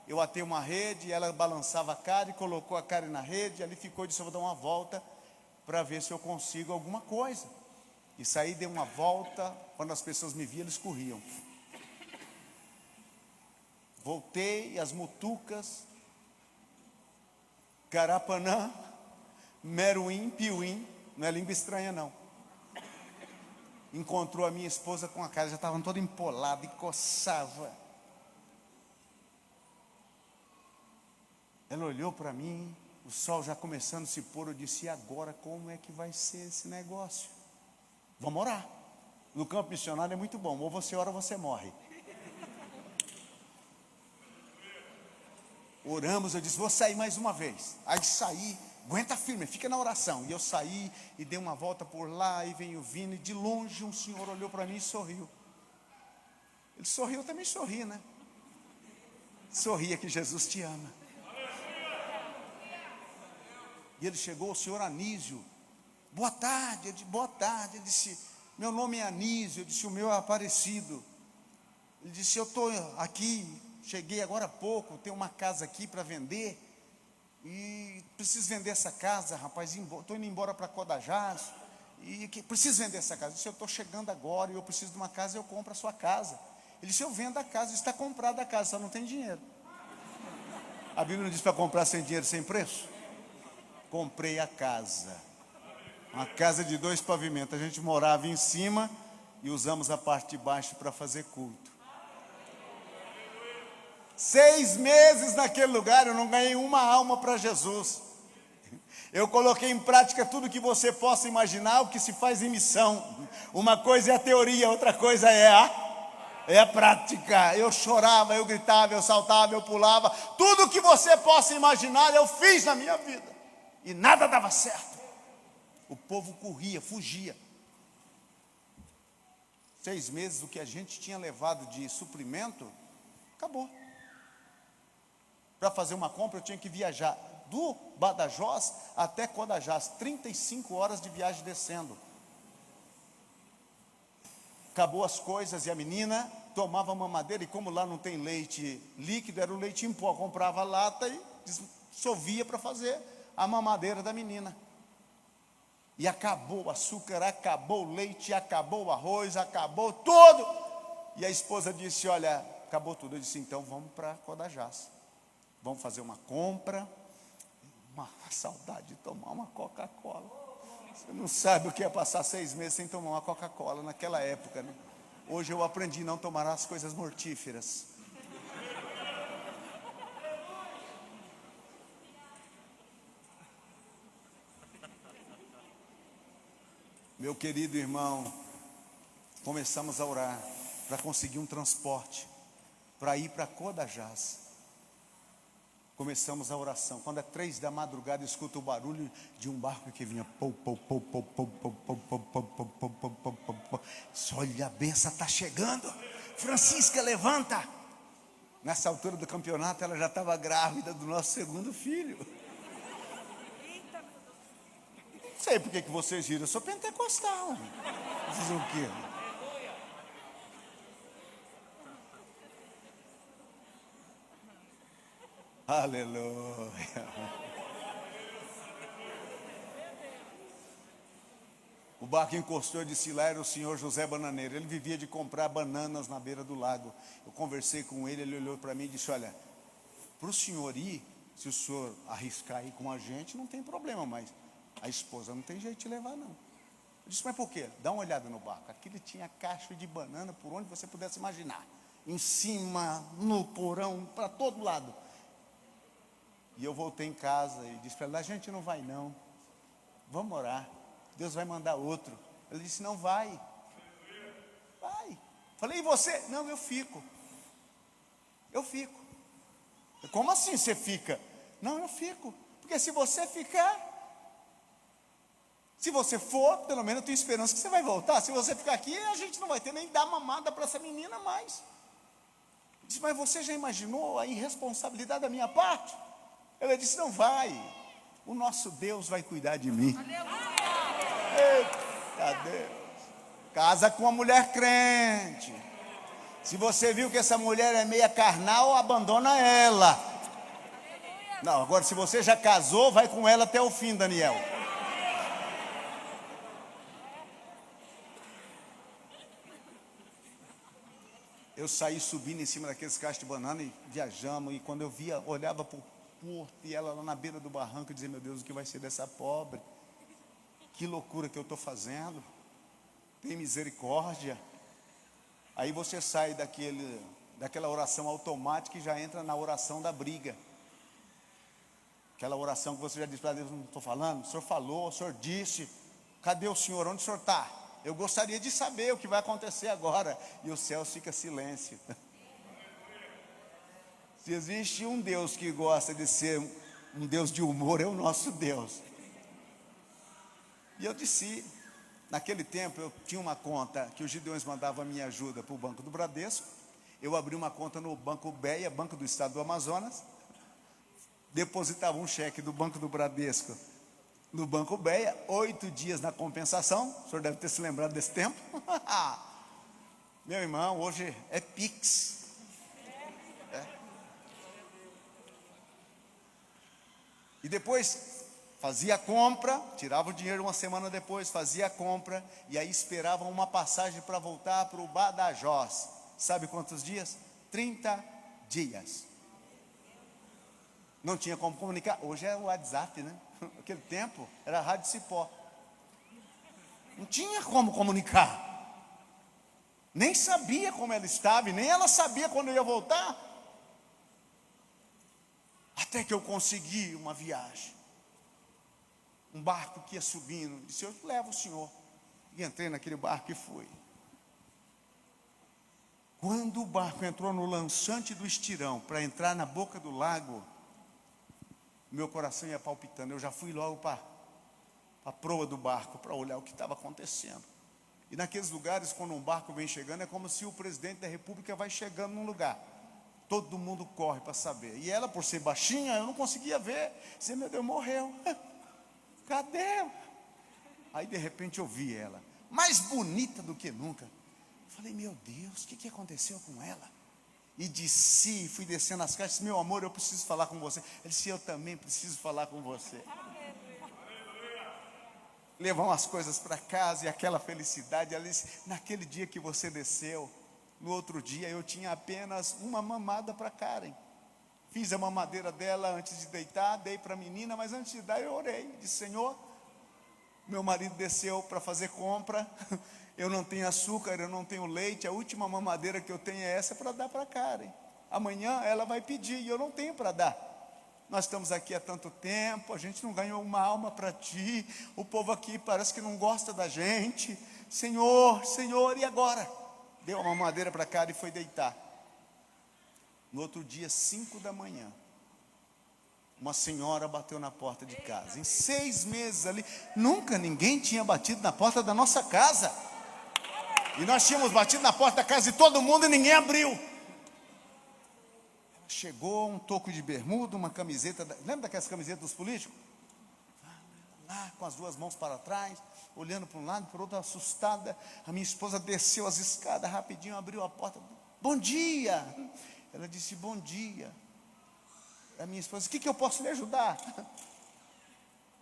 Eu atei uma rede, ela balançava a Karen, colocou a Karen na rede. Ali ficou e disse: eu vou dar uma volta para ver se eu consigo alguma coisa. E saí, dei uma volta. Quando as pessoas me viam, eles corriam. Voltei, as mutucas, Carapanã, Meruim, Piuim, não é língua estranha não. Encontrou a minha esposa com a cara, já estava toda empolada e coçava. Ela olhou para mim, o sol já começando a se pôr. Eu disse: e agora como é que vai ser esse negócio? Vamos orar. No campo missionário é muito bom, ou você ora ou você morre. Oramos, eu disse: vou sair mais uma vez. Aí saí, aguenta firme, fica na oração. E eu saí e dei uma volta por lá, e veio vindo, e de longe um senhor olhou para mim e sorriu. Ele sorriu, eu também sorri, né? Sorria que Jesus te ama. E ele chegou, o senhor Anísio. Boa tarde. Eu disse, boa tarde. Ele disse, meu nome é Anísio. Eu disse, o meu é Aparecido. Ele disse, eu estou aqui, cheguei agora há pouco, tenho uma casa aqui para vender. E preciso vender essa casa, rapaz. Estou indo embora para Codajás. E preciso vender essa casa. Ele disse, eu estou chegando agora e eu preciso de uma casa, eu compro a sua casa. Ele disse, eu vendo a casa, está comprada a casa, só não tem dinheiro. A Bíblia não diz para comprar sem dinheiro, sem preço? Comprei a casa. Uma casa de 2 pavimentos. A gente morava em cima e usamos a parte de baixo para fazer culto. 6 meses naquele lugar, eu não ganhei uma alma para Jesus. Eu coloquei em prática tudo que você possa imaginar, o que se faz em missão. Uma coisa é a teoria, outra coisa é a prática. Eu chorava, eu gritava, eu saltava, eu pulava. Tudo que você possa imaginar, eu fiz na minha vida. E nada dava certo. O povo corria, fugia. 6 meses, o que a gente tinha levado de suprimento, acabou. Para fazer uma compra, eu tinha que viajar do Badajoz até Codajás, 35 horas de viagem descendo. Acabou as coisas e a menina tomava mamadeira, e como lá não tem leite líquido, era o leite em pó, comprava lata e dissolvia para fazer a mamadeira da menina. E acabou o açúcar, acabou o leite, acabou o arroz, acabou tudo. E a esposa disse, olha, acabou tudo. Eu disse, então vamos para Codajás. Vamos fazer uma compra. Uma saudade de tomar uma Coca-Cola. Você não sabe o que é passar 6 meses sem tomar uma Coca-Cola naquela época, né? Hoje eu aprendi a não tomar as coisas mortíferas. Meu querido irmão, começamos a orar para conseguir um transporte, para ir para Codajás. Começamos a oração. Quando é 3 da madrugada, escuta o barulho de um barco que vinha. Olha, a benção está chegando. Francisca, levanta. Nessa altura do campeonato, ela já estava grávida do nosso 2º filho. Não sei por que vocês riram, eu sou pentecostal. Fazer o quê? Aleluia. O barco encostou, e disse, lá era o senhor José Bananeiro. Ele vivia de comprar bananas na beira do lago. Eu conversei com ele, ele olhou para mim e disse, olha, para o senhor ir, se o senhor arriscar ir com a gente, não tem problema, mas a esposa não tem jeito de levar, não. Eu disse, mas por quê? Dá uma olhada no barco. Aqui ele tinha caixa de banana por onde você pudesse imaginar. Em cima, no porão, para todo lado. E eu voltei em casa e disse para ela, a gente não vai não. Vamos orar. Deus vai mandar outro. Ele disse, não vai. Vai. Falei, e você? Não, eu fico. Eu fico. Como assim você fica? Não, eu fico. Porque se você ficar, se você for, pelo menos eu tenho esperança que você vai voltar. Se você ficar aqui, a gente não vai ter nem dar mamada para essa menina mais. Eu disse, mas você já imaginou a irresponsabilidade da minha parte? Ela disse, não vai. O nosso Deus vai cuidar de mim. Eita Deus. Casa com uma mulher crente. Se você viu que essa mulher é meia carnal, abandona ela. Não, agora se você já casou, vai com ela até o fim, Daniel. Eu saí subindo em cima daqueles cachos de banana e viajamos. E quando eu via, olhava para o porto e ela lá na beira do barranco, eu dizia, meu Deus, o que vai ser dessa pobre? Que loucura que eu estou fazendo. Tem misericórdia. Aí você sai daquela oração automática e já entra na oração da briga. Aquela oração que você já disse para Deus, não estou falando? O senhor falou, o senhor disse. Cadê o senhor? Onde o senhor está? Eu gostaria de saber o que vai acontecer agora. E o céu fica silêncio. Se existe um Deus que gosta de ser um Deus de humor, é o nosso Deus. E eu disse, naquele tempo eu tinha uma conta que os Gideões mandavam a minha ajuda para o Banco do Bradesco, Eu abri uma conta no Banco BEA, Banco do Estado do Amazonas, depositava um cheque do Banco do Bradesco no Banco BEA, 8 dias na compensação. O senhor deve ter se lembrado desse tempo. Meu irmão, hoje é Pix. E depois fazia a compra, tirava o dinheiro uma semana depois, fazia a compra, e aí esperava uma passagem para voltar para o Badajoz. Sabe quantos dias? 30 dias. Não tinha como comunicar. Hoje é o WhatsApp, né? Naquele tempo era rádio cipó. Não tinha como comunicar. Nem sabia como ela estava, e nem ela sabia quando eu ia voltar. Até que eu consegui uma viagem. Um barco que ia subindo. Disse, eu levo o senhor. E entrei naquele barco e fui. Quando o barco entrou no lançante do estirão, para entrar na boca do lago, meu coração ia palpitando. Eu já fui logo para a proa do barco, para olhar o que estava acontecendo. E naqueles lugares, quando um barco vem chegando, é como se o presidente da república vai chegando num lugar. Todo mundo corre para saber. E ela, por ser baixinha, eu não conseguia ver. Disse, meu Deus, morreu. Cadê? Aí, de repente, eu vi ela, mais bonita do que nunca. Falei, meu Deus, o que aconteceu com ela? E desci, fui descendo as caixas. Meu amor, eu preciso falar com você. Ele disse, eu também preciso falar com você. Levamos as coisas para casa e aquela felicidade. Ela disse, naquele dia que você desceu, no outro dia eu tinha apenas uma mamada para Karen. Fiz a mamadeira dela antes de deitar, dei para a menina, mas antes de dar eu orei. Disse, Senhor, meu marido desceu para fazer compra, eu não tenho açúcar, eu não tenho leite, a última mamadeira que eu tenho é essa para dar para Karen. Amanhã ela vai pedir e eu não tenho para dar. Nós estamos aqui há tanto tempo, a gente não ganhou uma alma para ti, o povo aqui parece que não gosta da gente. Senhor, Senhor, e agora? Deu uma mamadeira para Karen e foi deitar. No outro dia, 5 da manhã, uma senhora bateu na porta de casa. Em 6 meses ali, nunca ninguém tinha batido na porta da nossa casa. E nós tínhamos batido na porta da casa de todo mundo e ninguém abriu. Ela chegou, um toco de bermuda, uma camiseta, lembra daquelas camisetas dos políticos? Lá, com as 2 mãos para trás, olhando para um lado e para o outro, assustada. A minha esposa desceu as escadas rapidinho, abriu a porta. Bom dia! Ela disse, bom dia. A minha esposa disse, o que eu posso lhe ajudar?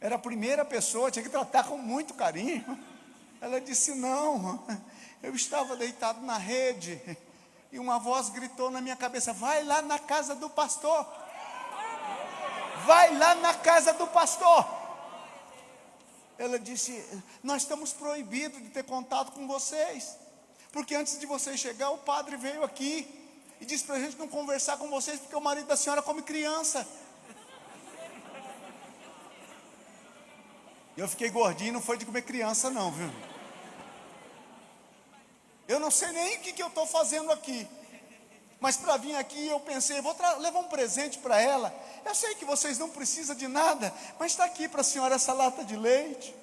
Era a primeira pessoa, tinha que tratar com muito carinho. Ela disse, não, eu estava deitado na rede, e uma voz gritou na minha cabeça, vai lá na casa do pastor. Vai lá na casa do pastor. Ela disse, nós estamos proibidos de ter contato com vocês, porque antes de vocês chegar, o padre veio aqui e disse para a gente não conversar com vocês, porque o marido da senhora come criança. Eu fiquei gordinho, não foi de comer criança não, viu? Eu não sei nem o que eu estou fazendo aqui, mas para vir aqui eu pensei, vou levar um presente para ela. Eu sei que vocês não precisam de nada, mas está aqui para a senhora essa lata de leite.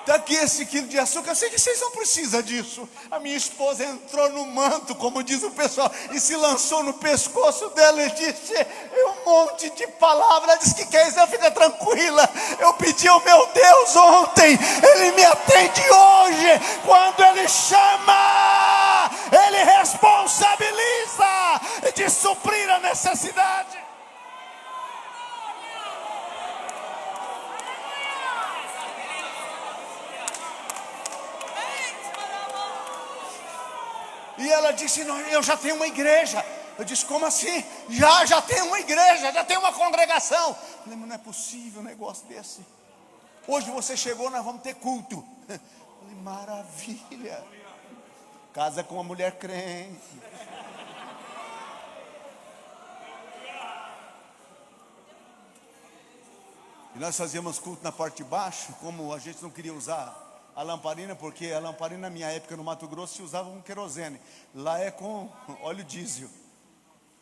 Está aqui esse quilo de açúcar, eu sei que vocês não precisam disso. A minha esposa entrou no manto, como diz o pessoal, e se lançou no pescoço dela e disse um monte de palavras. Disse que quer isso, fica tranquila. Eu pedi ao meu Deus ontem, Ele me atende hoje. Quando Ele chama, Ele responsabiliza de suprir a necessidade. E ela disse, não, eu já tenho uma igreja. Eu disse, como assim? Já tem uma igreja, já tem uma congregação. Eu falei, mas não é possível um negócio desse. Hoje você chegou, nós vamos ter culto. Eu falei, maravilha. Casa com uma mulher crente. E nós fazíamos culto na parte de baixo, como a gente não queria usar a lamparina, porque a lamparina na minha época no Mato Grosso se usava com querosene. Lá é com óleo diesel.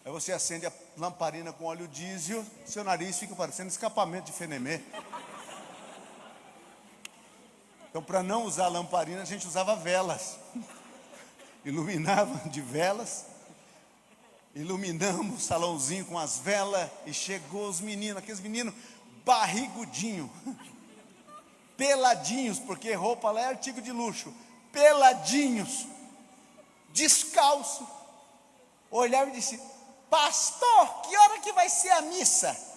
Aí você acende a lamparina com óleo diesel, seu nariz fica parecendo escapamento de fenemê. Então, para não usar lamparina, a gente usava velas. Iluminava de velas. Iluminamos o salãozinho com as velas. E chegou os meninos, aqueles meninos barrigudinhos. Peladinhos, porque roupa lá é artigo de luxo. Peladinhos. Descalço. Olhava e disse: pastor, que hora que vai ser a missa?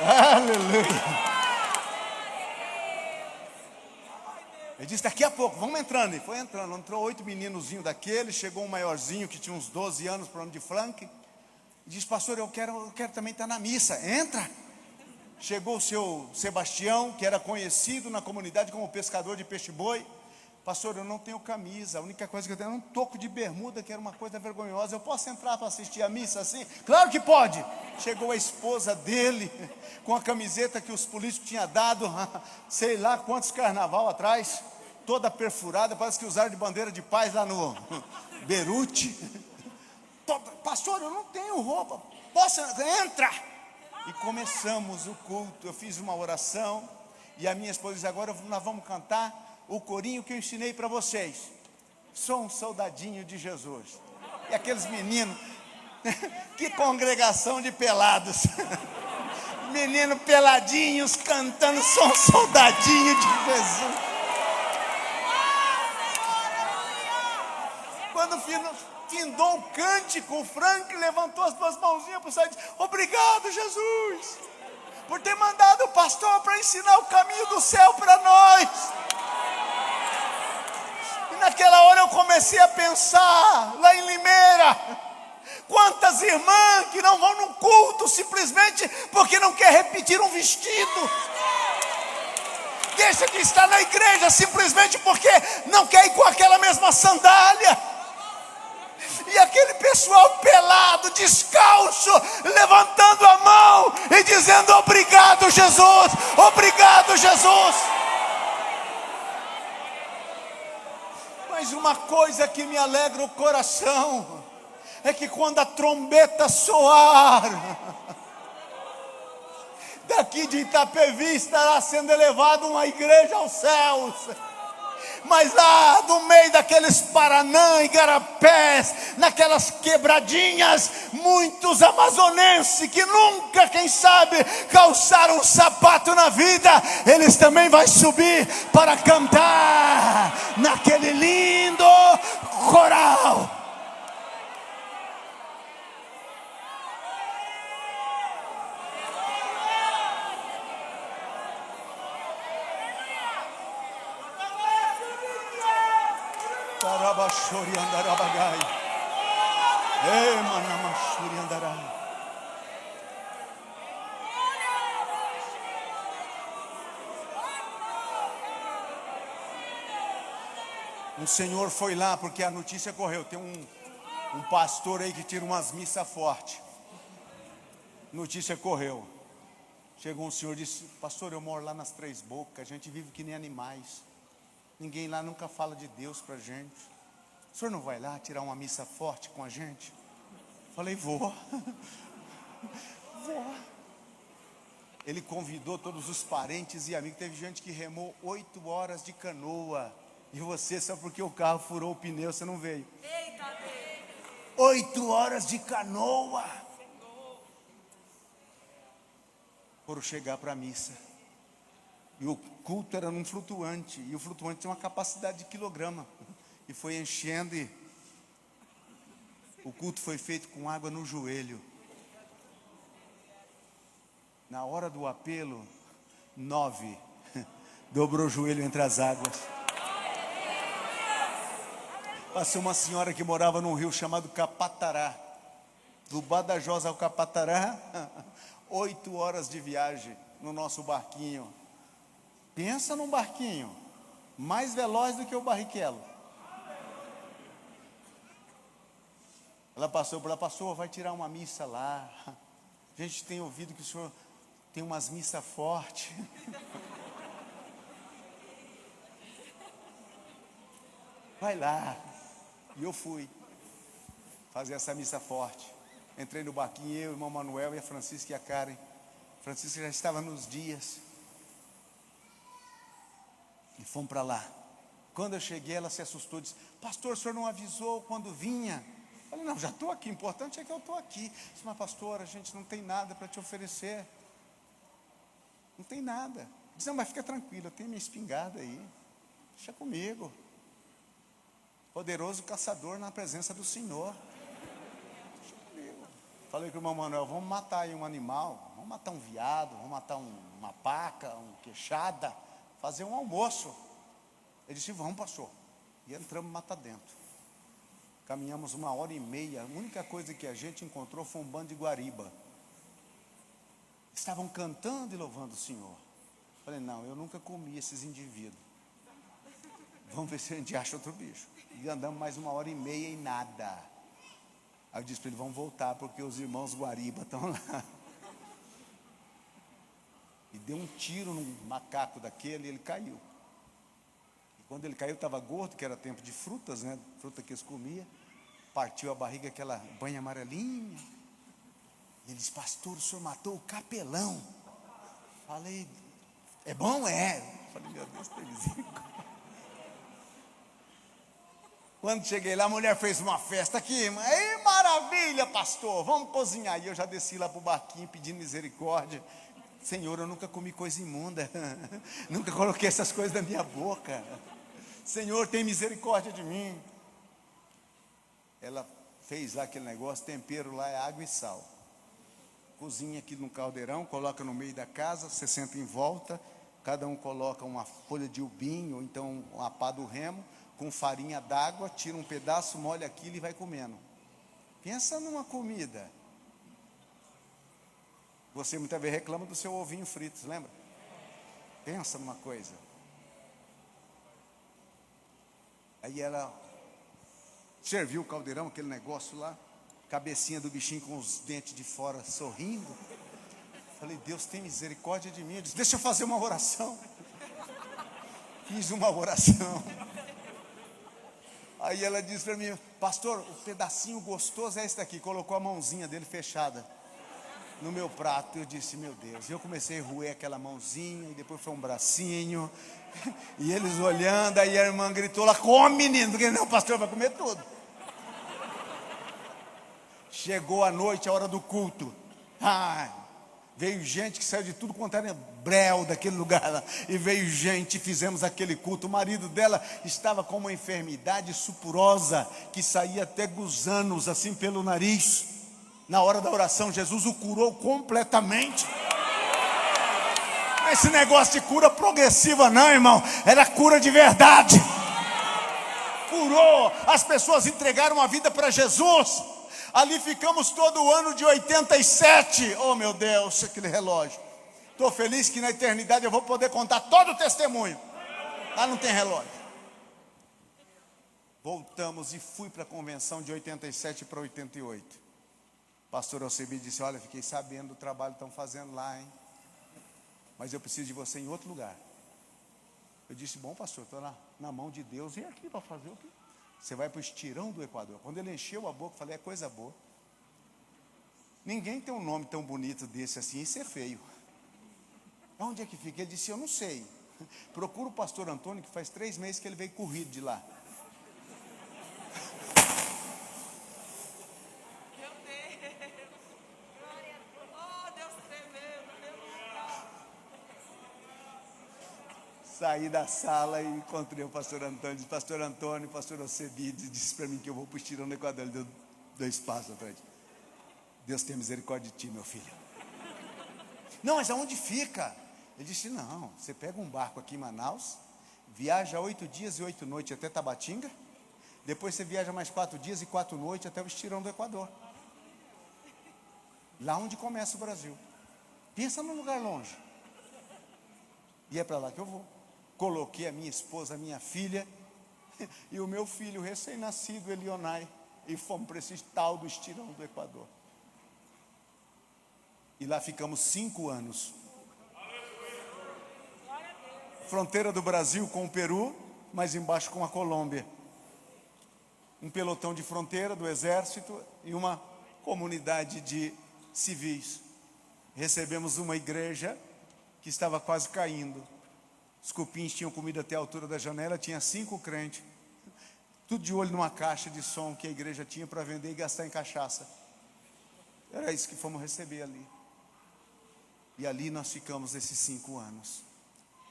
Aleluia. Ele disse: daqui a pouco, vamos entrando. E foi entrando, entrou 8 meninozinhos daquele. Chegou um maiorzinho que tinha uns 12 anos, para o nome de Frank. E disse: pastor, eu quero também estar na missa. Entra. Chegou o seu Sebastião, que era conhecido na comunidade como pescador de peixe-boi. Pastor, eu não tenho camisa, a única coisa que eu tenho é um toco de bermuda, que era uma coisa vergonhosa. Eu posso entrar para assistir a missa assim? Claro que pode. Chegou a esposa dele, com a camiseta que os políticos tinham dado, sei lá quantos carnaval atrás, toda perfurada, parece que usaram de bandeira de paz lá no Beirute. Pastor, eu não tenho roupa, posso entrar? E começamos o culto. Eu fiz uma oração, e a minha esposa disse: agora nós vamos cantar o corinho que eu ensinei para vocês. Sou um soldadinho de Jesus. E aqueles meninos, que congregação de pelados. Meninos peladinhos cantando: sou um soldadinho de Jesus. Quando findou o cântico, o Frank levantou as 2 mãozinhas para o céu e disse: obrigado, Jesus, por ter mandado o pastor para ensinar o caminho do céu para nós. Naquela hora eu comecei a pensar, lá em Limeira, quantas irmãs que não vão no culto simplesmente porque não quer repetir um vestido, deixa de estar na igreja simplesmente porque não quer ir com aquela mesma sandália. E aquele pessoal pelado, descalço, levantando a mão e dizendo: obrigado, Jesus, obrigado, Jesus. Mas uma coisa que me alegra o coração é que quando a trombeta soar, daqui de Itapevi estará sendo elevada uma igreja aos céus. Mas lá no meio daqueles Paranã, Igarapés, naquelas quebradinhas, muitos amazonenses que nunca, quem sabe, calçaram um sapato na vida, eles também vão subir para cantar naquele lindo coral. Tarabashori andarabagai. Manamashuri andarai. Um senhor foi lá porque a notícia correu. Tem um pastor aí que tira umas missas fortes. Notícia correu. Chegou um senhor e disse: pastor, eu moro lá nas Três Bocas, a gente vive que nem animais. Ninguém lá nunca fala de Deus para a gente. O senhor não vai lá tirar uma missa forte com a gente? Falei: vou. Vou. Ele convidou todos os parentes e amigos. Teve gente que remou 8 horas de canoa. E você, só porque o carro furou o pneu, você não veio. 8 horas de canoa. Foram chegar para a missa. E o culto era num flutuante. E o flutuante tinha uma capacidade de quilograma. E foi enchendo e o culto foi feito com água no joelho. Na hora do apelo, 9 dobrou o joelho entre as águas. Passou uma senhora que morava num rio chamado Capatará. Do Badajoz ao Capatará, 8 horas de viagem no nosso barquinho. Pensa num barquinho mais veloz do que o Barrichello. Ela passou por lá: pastor, vai tirar uma missa lá. A gente tem ouvido que o senhor tem umas missas fortes. vai lá. E eu fui fazer essa missa forte. Entrei no barquinho, eu, o irmão Manuel e a Francisca e a Karen. A Francisca já estava nos dias. E fomos para lá. Quando eu cheguei, ela se assustou, disse: pastor, o senhor não avisou quando vinha? Eu falei: não, já estou aqui, o importante é que eu estou aqui. Disse: mas pastor, a gente não tem nada para te oferecer. Não tem nada. Disse: não, mas fica tranquilo, eu tenho minha espingarda aí. Deixa comigo. Poderoso caçador na presença do Senhor. Deixa comigo. Falei com o irmão Manuel: vamos matar aí um animal, vamos matar um veado, vamos matar uma paca, uma queixada, fazer um almoço. Ele disse: vamos, pastor. E entramos matar dentro. Caminhamos 1h30. A única coisa que a gente encontrou foi um bando de guariba. Estavam cantando e louvando o Senhor. Falei: não, eu nunca comi esses indivíduos. Vamos ver se a gente acha outro bicho. E andamos mais 1h30 e nada. Aí eu disse para ele: vamos voltar, porque os irmãos guariba estão lá. E deu um tiro num macaco daquele e ele caiu. Quando ele caiu, estava gordo, que era tempo de frutas, né? Fruta que eles comiam. Partiu a barriga, aquela banha amarelinha. E ele disse: pastor, o senhor matou o capelão. Falei: é bom? É. Falei: meu Deus, tem misericórdia. Quando cheguei lá, a mulher fez uma festa aqui. Ei, maravilha, pastor, vamos cozinhar. E eu já desci lá para o barquinho pedindo misericórdia. Senhor, eu nunca comi coisa imunda. Nunca coloquei essas coisas na minha boca. Senhor, tem misericórdia de mim. Ela fez lá aquele negócio, tempero lá é água e sal. Cozinha aqui no caldeirão, coloca no meio da casa, você senta em volta, cada um coloca uma folha de ubim, ou então uma pá do remo, com farinha d'água, tira um pedaço, molha aquilo e vai comendo. Pensa numa comida. Você muitas vezes reclama do seu ovinho frito, lembra? Pensa numa coisa. Aí ela serviu o caldeirão, aquele negócio lá, cabecinha do bichinho com os dentes de fora sorrindo. Falei: Deus tem misericórdia de mim. Eu disse: deixa eu fazer uma oração. Fiz uma oração. Aí ela disse para mim: pastor, o pedacinho gostoso é esse daqui. Colocou a mãozinha dele fechada no meu prato. Eu disse: meu Deus. Eu comecei a roer aquela mãozinha, e depois foi um bracinho, e eles olhando. Aí a irmã gritou lá: come, menino, porque não, o pastor vai comer tudo. Chegou a noite, a hora do culto. Veio gente que saiu de tudo quanto era breu daquele lugar lá. E veio gente, fizemos aquele culto. O marido dela estava com uma enfermidade supurosa, que saía até gusanos assim pelo nariz. Na hora da oração, Jesus o curou completamente. Esse negócio de cura progressiva não, irmão. Era cura de verdade. Curou. As pessoas entregaram a vida para Jesus. Ali ficamos todo o ano de 87. Oh, meu Deus, aquele relógio. Estou feliz que na eternidade eu vou poder contar todo o testemunho. Lá não tem relógio. Voltamos e fui para a convenção de 87 para 88. Pastor Alcebi disse: olha, fiquei sabendo do trabalho que estão fazendo lá, hein? Mas eu preciso de você em outro lugar. Eu disse: bom, pastor, estou na mão de Deus. E aqui para fazer o quê? Você vai para o estirão do Equador. Quando ele encheu a boca, eu falei: é coisa boa. Ninguém tem um nome tão bonito desse assim, isso é feio. Onde é que fica? Ele disse: eu não sei. Procura o pastor Antônio, que faz 3 meses que ele veio corrido de lá. Meu Deus! Oh, Deus tremendo! Saí da sala e encontrei o pastor Antônio. Disse: pastor Antônio, pastor Alcebi disse para mim que eu vou para o estirão do Equador. Ele deu 2 passos atrás. Deus tem misericórdia de ti, meu filho. Não, mas aonde fica? Ele disse: não, você pega um barco aqui em Manaus, viaja 8 dias e 8 noites até Tabatinga, depois você viaja mais 4 dias e 4 noites até o estirão do Equador. Lá onde começa o Brasil. Pensa num lugar longe. E é para lá que eu vou. Coloquei a minha esposa, a minha filha e o meu filho recém-nascido, Elionai, e fomos para esse tal do estirão do Equador. E lá ficamos 5 anos. Fronteira do Brasil com o Peru, mais embaixo com a Colômbia. um pelotão de fronteira do exército e uma comunidade de civis. Recebemos uma igreja que estava quase caindo. Os cupins tinham comido até a altura da janela, tinha 5 crentes, tudo de olho numa caixa de som que a igreja tinha para vender e gastar em cachaça. Era isso que fomos receber ali. E ali nós ficamos esses 5 anos.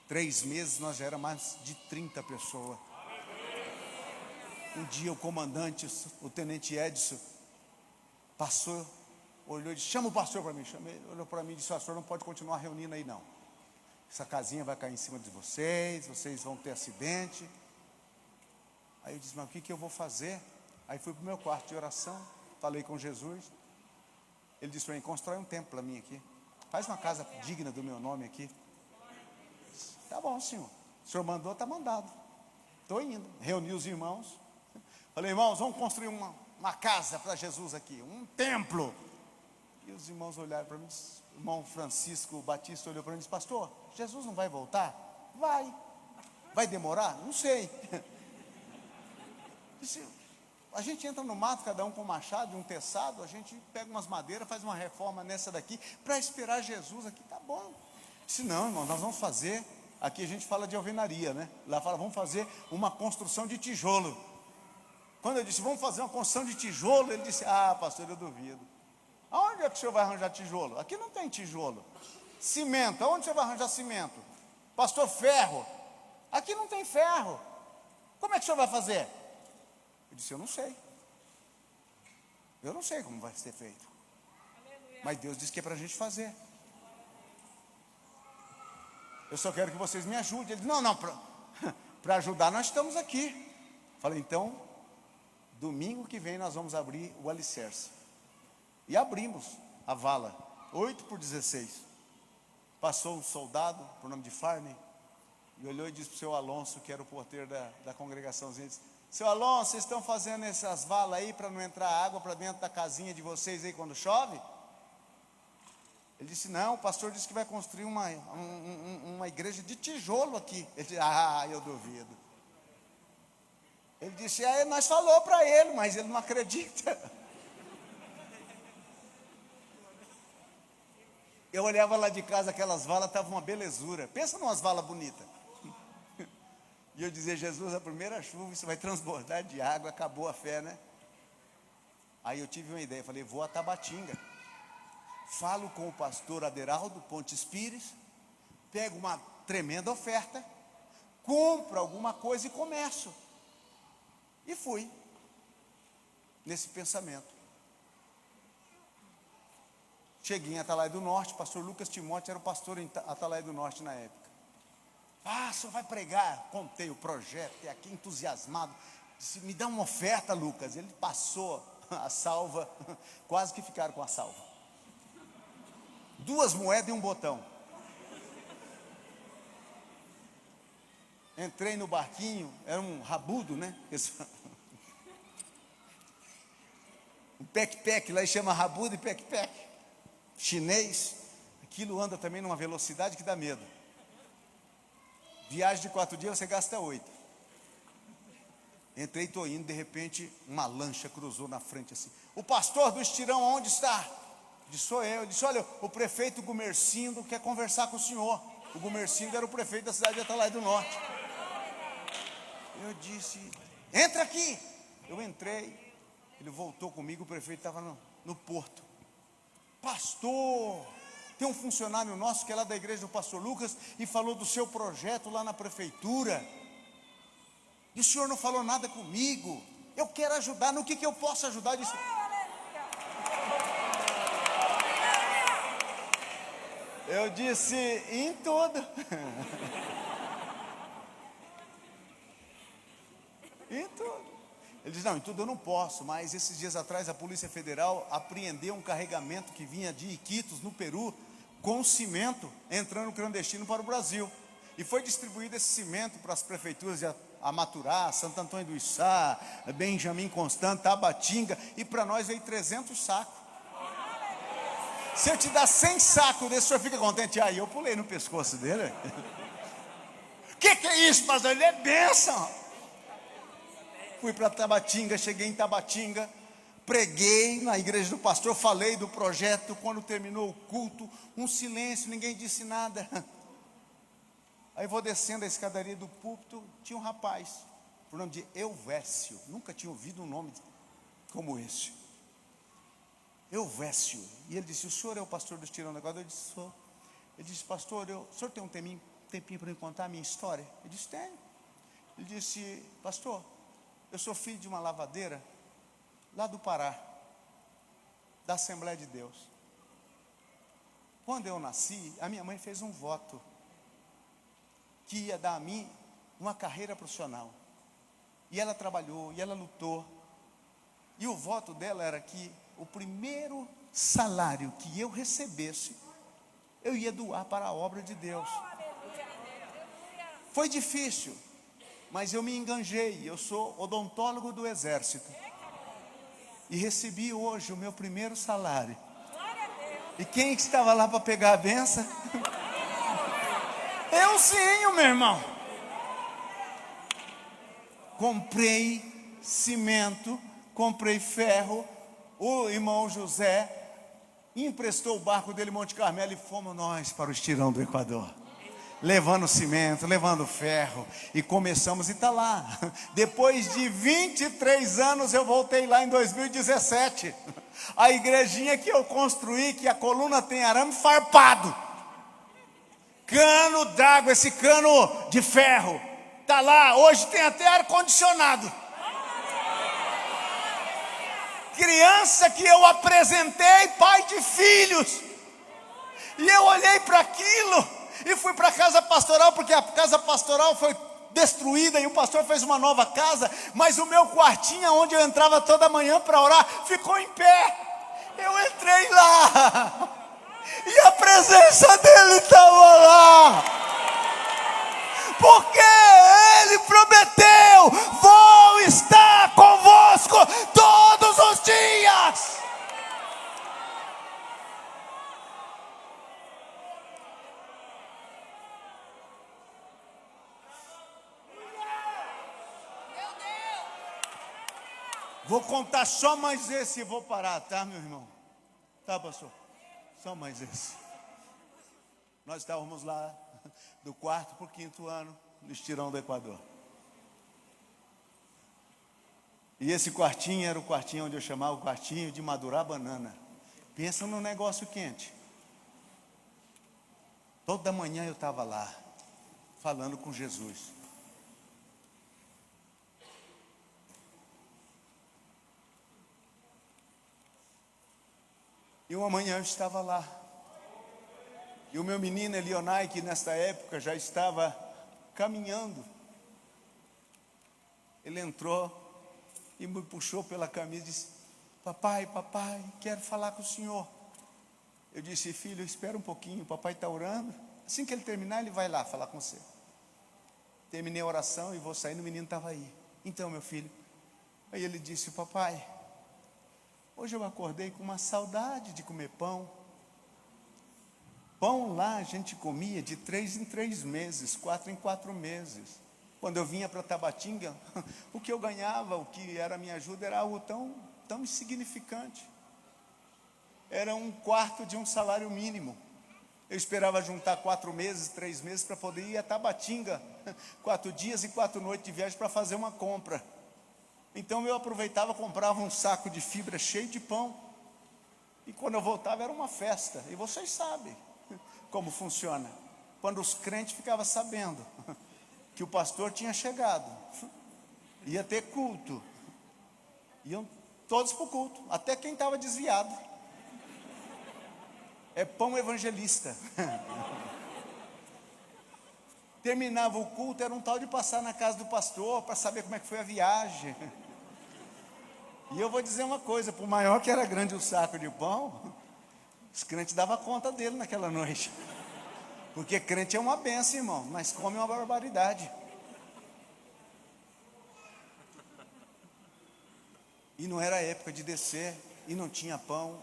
3 meses nós já era mais de 30 pessoas. Um dia o comandante, o tenente Edson, passou, olhou e disse: chama o pastor para mim. Chamei, ele olhou para mim e disse: pastor, não pode continuar reunindo aí não. Essa casinha vai cair em cima de vocês vão ter acidente. Aí eu disse: mas o que eu vou fazer? Aí fui para o meu quarto de oração, falei com Jesus. Ele disse para mim: constrói um templo para mim aqui. Faz uma casa digna do meu nome aqui. Tá bom, senhor. O senhor mandou, está mandado. Estou indo. Reuni os irmãos. Falei: irmãos, vamos construir uma casa para Jesus aqui, um templo. E os irmãos olharam para mim. O irmão Francisco Batista olhou para mim e disse: pastor, Jesus não vai voltar? Vai. Vai demorar? Não sei. Disse: a gente entra no mato, cada um com um machado e um teçado, a gente pega umas madeiras, faz uma reforma nessa daqui, para esperar Jesus aqui, tá bom. Disse: não, irmão, nós vamos fazer, aqui a gente fala de alvenaria, né? Lá fala, vamos fazer uma construção de tijolo. Quando eu disse: vamos fazer uma construção de tijolo, ele disse: ah, pastor, eu duvido. Aonde é que o senhor vai arranjar tijolo? Aqui não tem tijolo. Cimento, aonde o senhor vai arranjar cimento? Pastor, ferro. Aqui não tem ferro. Como é que o senhor vai fazer? Eu disse: eu não sei. Eu não sei como vai ser feito. Mas Deus disse que é para a gente fazer. Eu só quero que vocês me ajudem. Ele disse: não, para ajudar nós estamos aqui. Falei: então, domingo que vem nós vamos abrir o alicerce. E abrimos a vala, 8x16. Passou um soldado, por nome de Farney, e olhou e disse para o seu Alonso, que era o porteiro da congregaçãozinha, disse: seu Alonso, vocês estão fazendo essas valas aí para não entrar água para dentro da casinha de vocês aí quando chove? Ele disse: não, o pastor disse que vai construir uma igreja de tijolo aqui. Ele disse: ah, eu duvido. Ele disse: nós falou para ele, mas ele não acredita. Eu olhava lá de casa, aquelas valas estavam uma belezura. Pensa numas valas bonitas. E eu dizia: Jesus, a primeira chuva, isso vai transbordar de água, acabou a fé, né? Aí eu tive uma ideia, falei: vou a Tabatinga. Falo com o pastor Aderaldo Pontes Pires, pego uma tremenda oferta, compro alguma coisa e começo. E fui nesse pensamento. Cheguei em Atalaia do Norte, pastor Lucas Timóteo era o pastor em Atalaia do Norte na época. Ah, o senhor vai pregar? Contei o projeto, e aqui entusiasmado. Disse: me dá uma oferta, Lucas. Ele passou a salva, quase que ficaram com a salva. 2 moedas e um botão. Entrei no barquinho, era um rabudo, né? Um backpack, lá chama rabudo e backpack. Chinês, aquilo anda também numa velocidade que dá medo. Viagem de 4 dias, você gasta 8. Entrei, estou indo, de repente, uma lancha cruzou na frente assim. O pastor do Estirão, onde está? Eu disse: sou eu. Ele disse: olha, o prefeito Gumercindo quer conversar com o senhor. O Gumercindo era o prefeito da cidade de Atalaia do Norte. Eu disse: entra aqui. Eu entrei, ele voltou comigo, o prefeito estava no porto. Pastor, tem um funcionário nosso que é lá da igreja do pastor Lucas e falou do seu projeto lá na prefeitura. E o senhor não falou nada comigo. Eu quero ajudar, no que eu posso ajudar? Eu disse: eu disse: em tudo. Em tudo. Ele diz: não, em tudo eu não posso, mas esses dias atrás a Polícia Federal apreendeu um carregamento que vinha de Iquitos, no Peru, com cimento entrando clandestino para o Brasil. E foi distribuído esse cimento para as prefeituras de Amaturá, Santo Antônio do Içá, Benjamin Constant, Tabatinga, e para nós veio 300 sacos. Se eu te dar 100 sacos desse, o senhor fica contente? Aí eu pulei no pescoço dele. O que é isso, pastor? Ele é bênção. Fui para Tabatinga, cheguei em Tabatinga, preguei na igreja do pastor, falei do projeto. Quando terminou o culto, um silêncio, ninguém disse nada. Aí vou descendo a escadaria do púlpito, tinha um rapaz, por nome de Elvésio, nunca tinha ouvido um nome como esse. Elvésio. E ele disse: o senhor é o pastor dos Tirão do Equador? Eu disse: sou. Ele disse: pastor, o senhor tem um tempinho para me contar a minha história? Eu disse: tenho. Ele disse: pastor, eu sou filho de uma lavadeira lá do Pará, da Assembleia de Deus. Quando eu nasci, a minha mãe fez um voto que ia dar a mim uma carreira profissional. E ela trabalhou, e ela lutou. E o voto dela era que o primeiro salário que eu recebesse, eu ia doar para a obra de Deus. Foi difícil, mas eu me enganjei. Eu sou odontólogo do exército. E recebi hoje o meu primeiro salário. E quem estava lá para pegar a benção? Euzinho, meu irmão. Comprei cimento, comprei ferro. O irmão José emprestou o barco dele em Monte Carmelo e fomos nós para o Estirão do Equador, levando cimento, levando ferro, e começamos, e está lá. Depois de 23 anos eu voltei lá em 2017. A igrejinha que eu construí, que a coluna tem arame farpado, cano d'água, esse cano de ferro, está lá, hoje tem até ar-condicionado. Criança que eu apresentei, pai de filhos, e eu olhei para aquilo, e fui para a casa pastoral, porque a casa pastoral foi destruída, e o pastor fez uma nova casa, mas o meu quartinho, onde eu entrava toda manhã para orar, ficou em pé. Eu entrei lá, e a presença dele estava lá, porque ele prometeu: vou estar convosco todos os dias. Vou contar só mais esse e vou parar, tá, meu irmão? Tá, pastor? Só mais esse. Nós estávamos lá do 4º para o 5º ano no Estirão do Equador. E esse quartinho era o quartinho onde eu chamava o quartinho de madurar banana. Pensa num negócio quente. Toda manhã eu estava lá, falando com Jesus. E uma manhã eu estava lá. E o meu menino Elionai, que nesta época já estava caminhando, ele entrou e me puxou pela camisa e disse: papai, quero falar com o senhor. Eu disse: filho, espera um pouquinho, o papai está orando. Assim que ele terminar, ele vai lá falar com você. Terminei a oração e vou sair, o menino estava aí. Então, meu filho, aí ele disse: papai, hoje eu acordei com uma saudade de comer pão. Pão lá a gente comia de 3 em 3 meses, 4 em 4 meses. Quando eu vinha para Tabatinga, o que eu ganhava, o que era a minha ajuda, era algo tão insignificante. Era 1/4 de um salário mínimo. Eu esperava juntar 4 meses, 3 meses para poder ir a Tabatinga, 4 dias e 4 noites de viagem para fazer uma compra. Então eu aproveitava, comprava um saco de fibra cheio de pão, e quando eu voltava era uma festa. E vocês sabem como funciona. Quando os crentes ficavam sabendo que o pastor tinha chegado, ia ter culto, iam todos para o culto, até quem estava desviado. É pão evangelista. Terminava o culto, era um tal de passar na casa do pastor para saber como é que foi a viagem. E eu vou dizer uma coisa: por maior que era grande o saco de pão, os crentes davam conta dele naquela noite. Porque crente é uma benção, irmão, mas come uma barbaridade. E não era época de descer, e não tinha pão.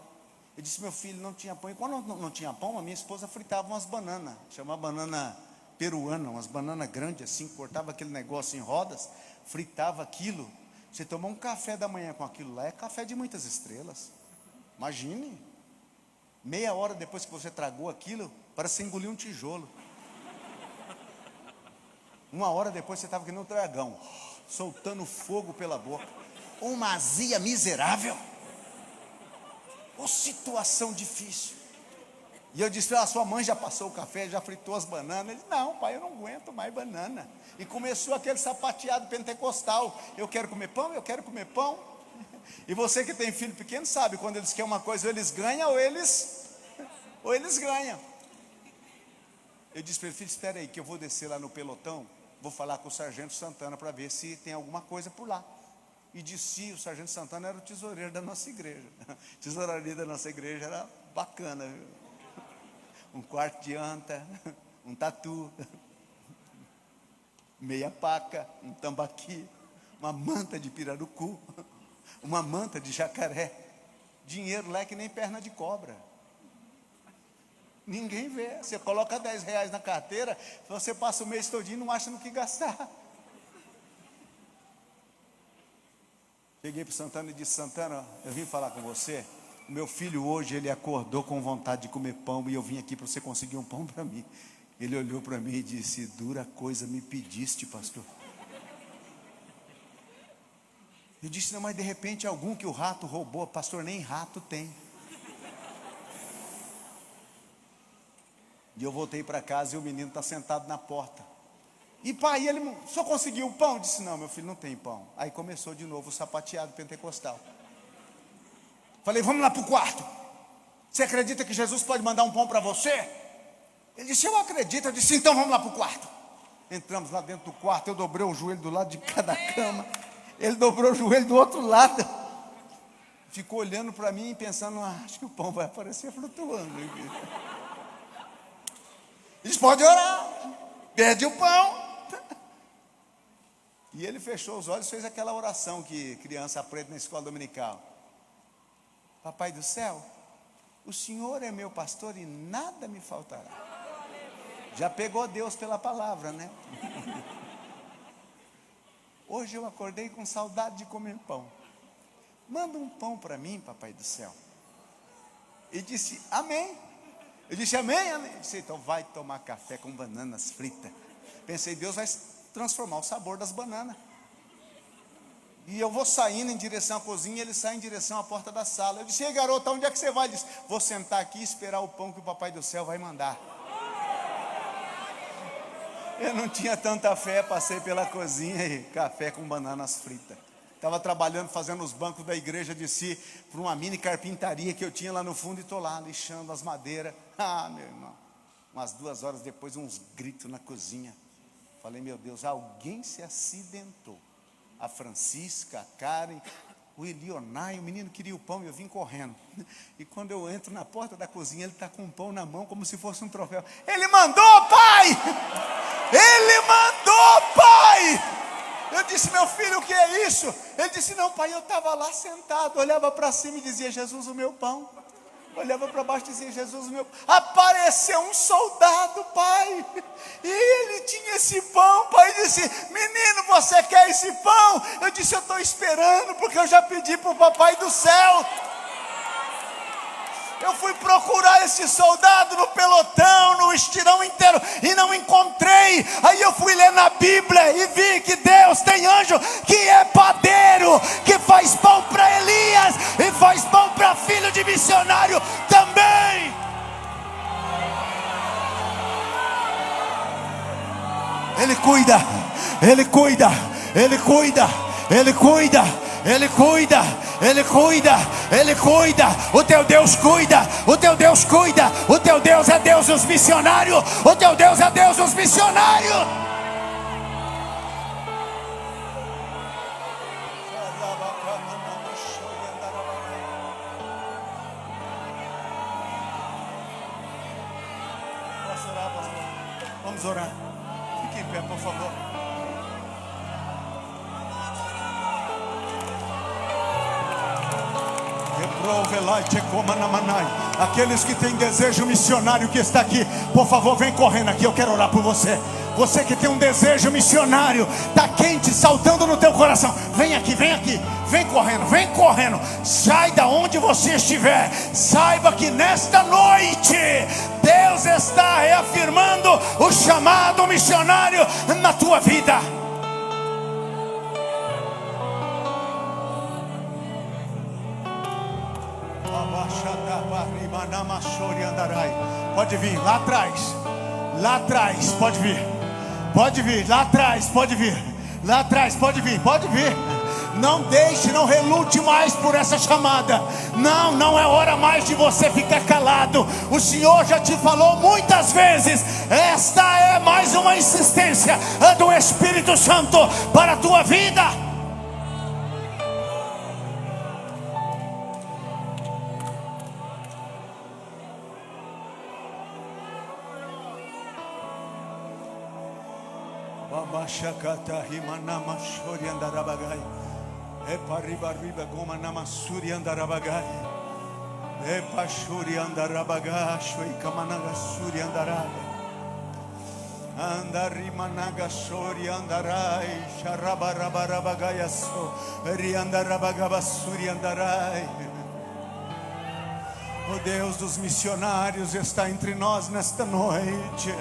Eu disse: meu filho, não tinha pão. E quando não tinha pão, a minha esposa fritava umas bananas, chamava banana peruana, umas bananas grandes assim, cortava aquele negócio em rodas, fritava aquilo. Você tomar um café da manhã com aquilo lá, é café de muitas estrelas. Imagine. Meia hora depois que você tragou aquilo, parece que você engoliu um tijolo. 1 hora depois você estava que nem um dragão, soltando fogo pela boca. Uma azia miserável. Uma situação difícil. E eu disse, sua mãe já passou o café, já fritou as bananas. Ele disse, não, pai, eu não aguento mais banana. E começou aquele sapateado pentecostal. Eu quero comer pão, eu quero comer pão. E você que tem filho pequeno sabe, quando eles querem uma coisa, ou eles ganham, ou eles ganham. Eu disse para ele, filho, espera aí, que eu vou descer lá no pelotão, vou falar com o sargento Santana para ver se tem alguma coisa por lá. E disse, o sargento Santana era o tesoureiro da nossa igreja. A tesouraria da nossa igreja era bacana, viu? Um quarto de anta, um tatu, meia paca, um tambaqui, uma manta de pirarucu, uma manta de jacaré. Dinheiro lá é que nem perna de cobra. Ninguém vê. Você coloca R$10 na carteira, você passa o mês todinho e não acha no que gastar. Cheguei para o Santana e disse, Santana, eu vim falar com você. O meu filho hoje, ele acordou com vontade de comer pão e eu vim aqui para você conseguir um pão para mim. Ele olhou para mim e disse, dura coisa me pediste, pastor. Eu disse, não, mas de repente algum que o rato roubou. Pastor, nem rato tem. E eu voltei para casa e o menino está sentado na porta. E pai, ele só conseguiu o pão? Eu disse, não, meu filho, não tem pão. Aí começou de novo o sapateado pentecostal. Falei, vamos lá para o quarto. Você acredita que Jesus pode mandar um pão para você? Ele disse, eu acredito. Eu disse, então vamos lá para o quarto. Entramos lá dentro do quarto, eu dobrei o joelho do lado de cada cama. Ele dobrou o joelho do outro lado. Ficou olhando para mim e pensando, acho que o pão vai aparecer flutuando. Ele disse, pode orar. Pede o pão. E ele fechou os olhos e fez aquela oração que criança aprende na escola dominical. Papai do céu, o Senhor é meu pastor e nada me faltará. Já pegou Deus pela palavra, né? Hoje eu acordei com saudade de comer pão. Manda um pão para mim, papai do céu. E disse, amém. Eu disse, amém, amém. Eu disse, então vai tomar café com bananas fritas. Pensei, Deus vai transformar o sabor das bananas. E eu vou saindo em direção à cozinha, ele sai em direção à porta da sala. Eu disse, ei garota, onde é que você vai? Ele disse, vou sentar aqui e esperar o pão que o papai do céu vai mandar. Eu não tinha tanta fé, passei pela cozinha e café com bananas fritas. Estava trabalhando, fazendo os bancos da igreja, desci para uma mini carpintaria que eu tinha lá no fundo e estou lá lixando as madeiras. Ah, meu irmão, umas 2 horas depois, uns gritos na cozinha. Falei, meu Deus, alguém se acidentou. A Francisca, a Karen, o Elionai, o menino queria o pão e eu vim correndo. E quando eu entro na porta da cozinha, ele está com o pão na mão como se fosse um troféu. Ele mandou, pai! Ele mandou, pai! Eu disse, meu filho, o que é isso? Ele disse, não, pai, eu estava lá sentado, olhava para cima e dizia, Jesus, o meu pão. Olhava para baixo e dizia, Jesus, o meu pão. Apareceu um soldado, pai, e ele tinha esse pão, pai, disse, menino, você quer esse pão? Eu disse, eu estou esperando, porque eu já pedi para o papai do céu. Eu fui procurar esse soldado no pelotão, no estirão inteiro, e não encontrei. Aí eu fui ler na Bíblia e vi que Deus tem anjo que é padeiro, que faz pão para Elias e faz pão para filho de missionário também. Ele cuida, Ele cuida, Ele cuida, Ele cuida, Ele cuida, Ele cuida, Ele cuida. O teu Deus cuida, o teu Deus cuida. O teu Deus é Deus dos missionários. O teu Deus é Deus dos missionários. Posso orar, pastor? Vamos orar. Fique em pé, por favor. Aqueles que têm desejo missionário que está aqui, por favor, vem correndo aqui, eu quero orar por você. Você que tem um desejo missionário, está quente, saltando no teu coração, vem aqui, vem correndo, sai da onde você estiver, saiba que nesta noite, Deus está reafirmando o chamado missionário na tua vida. Pode vir, lá atrás, pode vir, lá atrás, pode vir. Não deixe, não relute mais por essa chamada. Não é hora mais de você ficar calado. O Senhor já te falou muitas vezes. Esta é mais uma insistência do Espírito Santo para a tua vida. Shakata himanama shori andarabagai. Epa riba goma namasuri andarabagai. Epa shuri andarabagai. Shoi kamanaga suri andaragai. Andarimanaga shori andarai. Sharabarabarabagai so. Riandarabagaba suri andarai. O Deus dos missionários está entre nós nesta noite.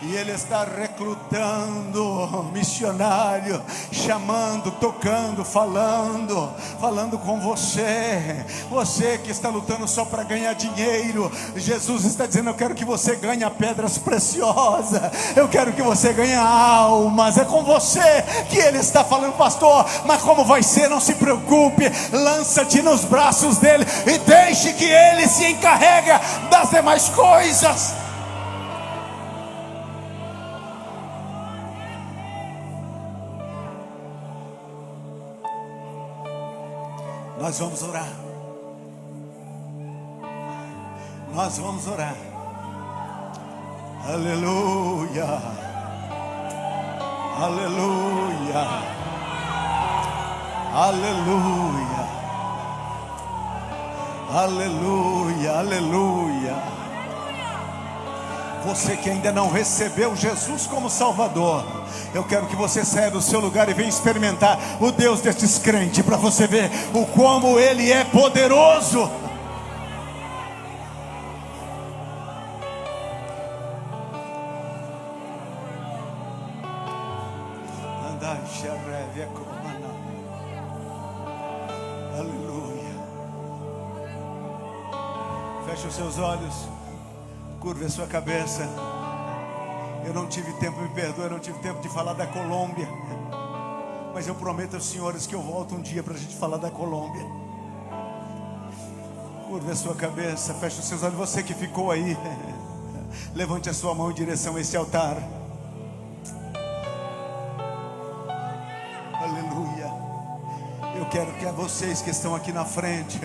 E Ele está recrutando missionário, chamando, tocando, falando com você. Você que está lutando só para ganhar dinheiro, Jesus está dizendo: eu quero que você ganhe pedras preciosas, eu quero que você ganhe almas. É com você que Ele está falando, pastor. Mas como vai ser? Não se preocupe, lança-te nos braços dEle e deixe que Ele se encarrega das demais coisas. Nós vamos orar. Aleluia. Você que ainda não recebeu Jesus como Salvador, eu quero que você saia do seu lugar e venha experimentar o Deus destes crentes, para você ver o como Ele é poderoso. Aleluia. Feche os seus olhos, curve a sua cabeça. Eu não tive tempo, me perdoe, eu não tive tempo de falar da Colômbia, mas eu prometo aos senhores que eu volto um dia para a gente falar da Colômbia. Curve a sua cabeça, feche os seus olhos. Você que ficou aí, levante a sua mão em direção a esse altar. Aleluia. Eu quero que a vocês que estão aqui na frente,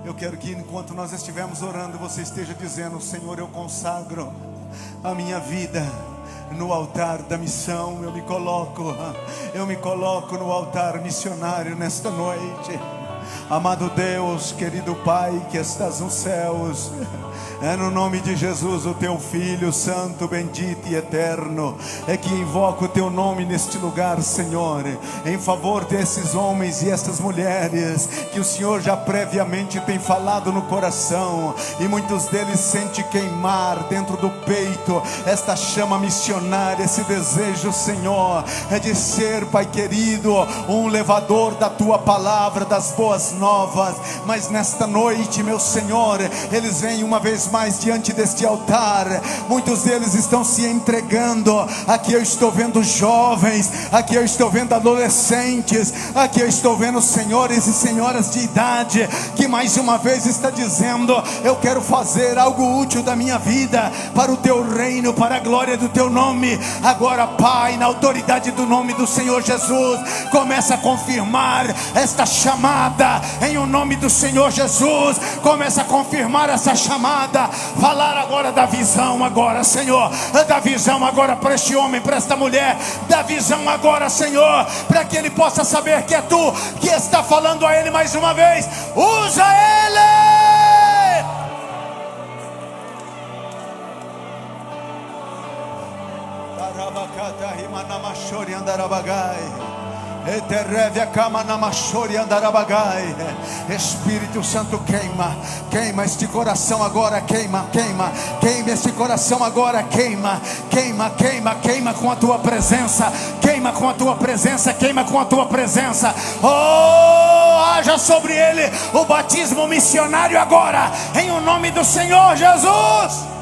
eu quero que enquanto nós estivermos orando, você esteja dizendo: Senhor, eu consagro a minha vida no altar da missão. Eu me coloco no altar missionário nesta noite. Amado Deus, querido Pai que estás nos céus, é no nome de Jesus, o teu Filho santo, bendito e eterno, é que invoco o teu nome neste lugar, Senhor, em favor desses homens e estas mulheres que o Senhor já previamente tem falado no coração, e muitos deles sentem queimar dentro do peito esta chama missionária, esse desejo, Senhor, é de ser, Pai querido, um levador da tua palavra, das boas novas. Mas nesta noite, meu Senhor, eles vêm uma vez mais diante deste altar. Muitos deles estão se entregando. Aqui eu estou vendo jovens, aqui eu estou vendo adolescentes, aqui eu estou vendo senhores e senhoras de idade, que mais uma vez está dizendo: eu quero fazer algo útil da minha vida para o teu reino, para a glória do teu nome. Agora, Pai, na autoridade do nome do Senhor Jesus, começa a confirmar esta chamada chamada, em o nome do Senhor Jesus. Começa a confirmar essa chamada, falar agora da visão agora, Senhor, da visão agora para este homem, para esta mulher, da visão agora, Senhor, para que ele possa saber que é Tu que está falando a ele mais uma vez. Usa ele. Espírito Santo, queima este coração agora, queima este coração agora, queima com a Tua presença, queima com a Tua presença, queima com a Tua presença. Oh, haja sobre ele o batismo missionário agora, em o nome do Senhor Jesus.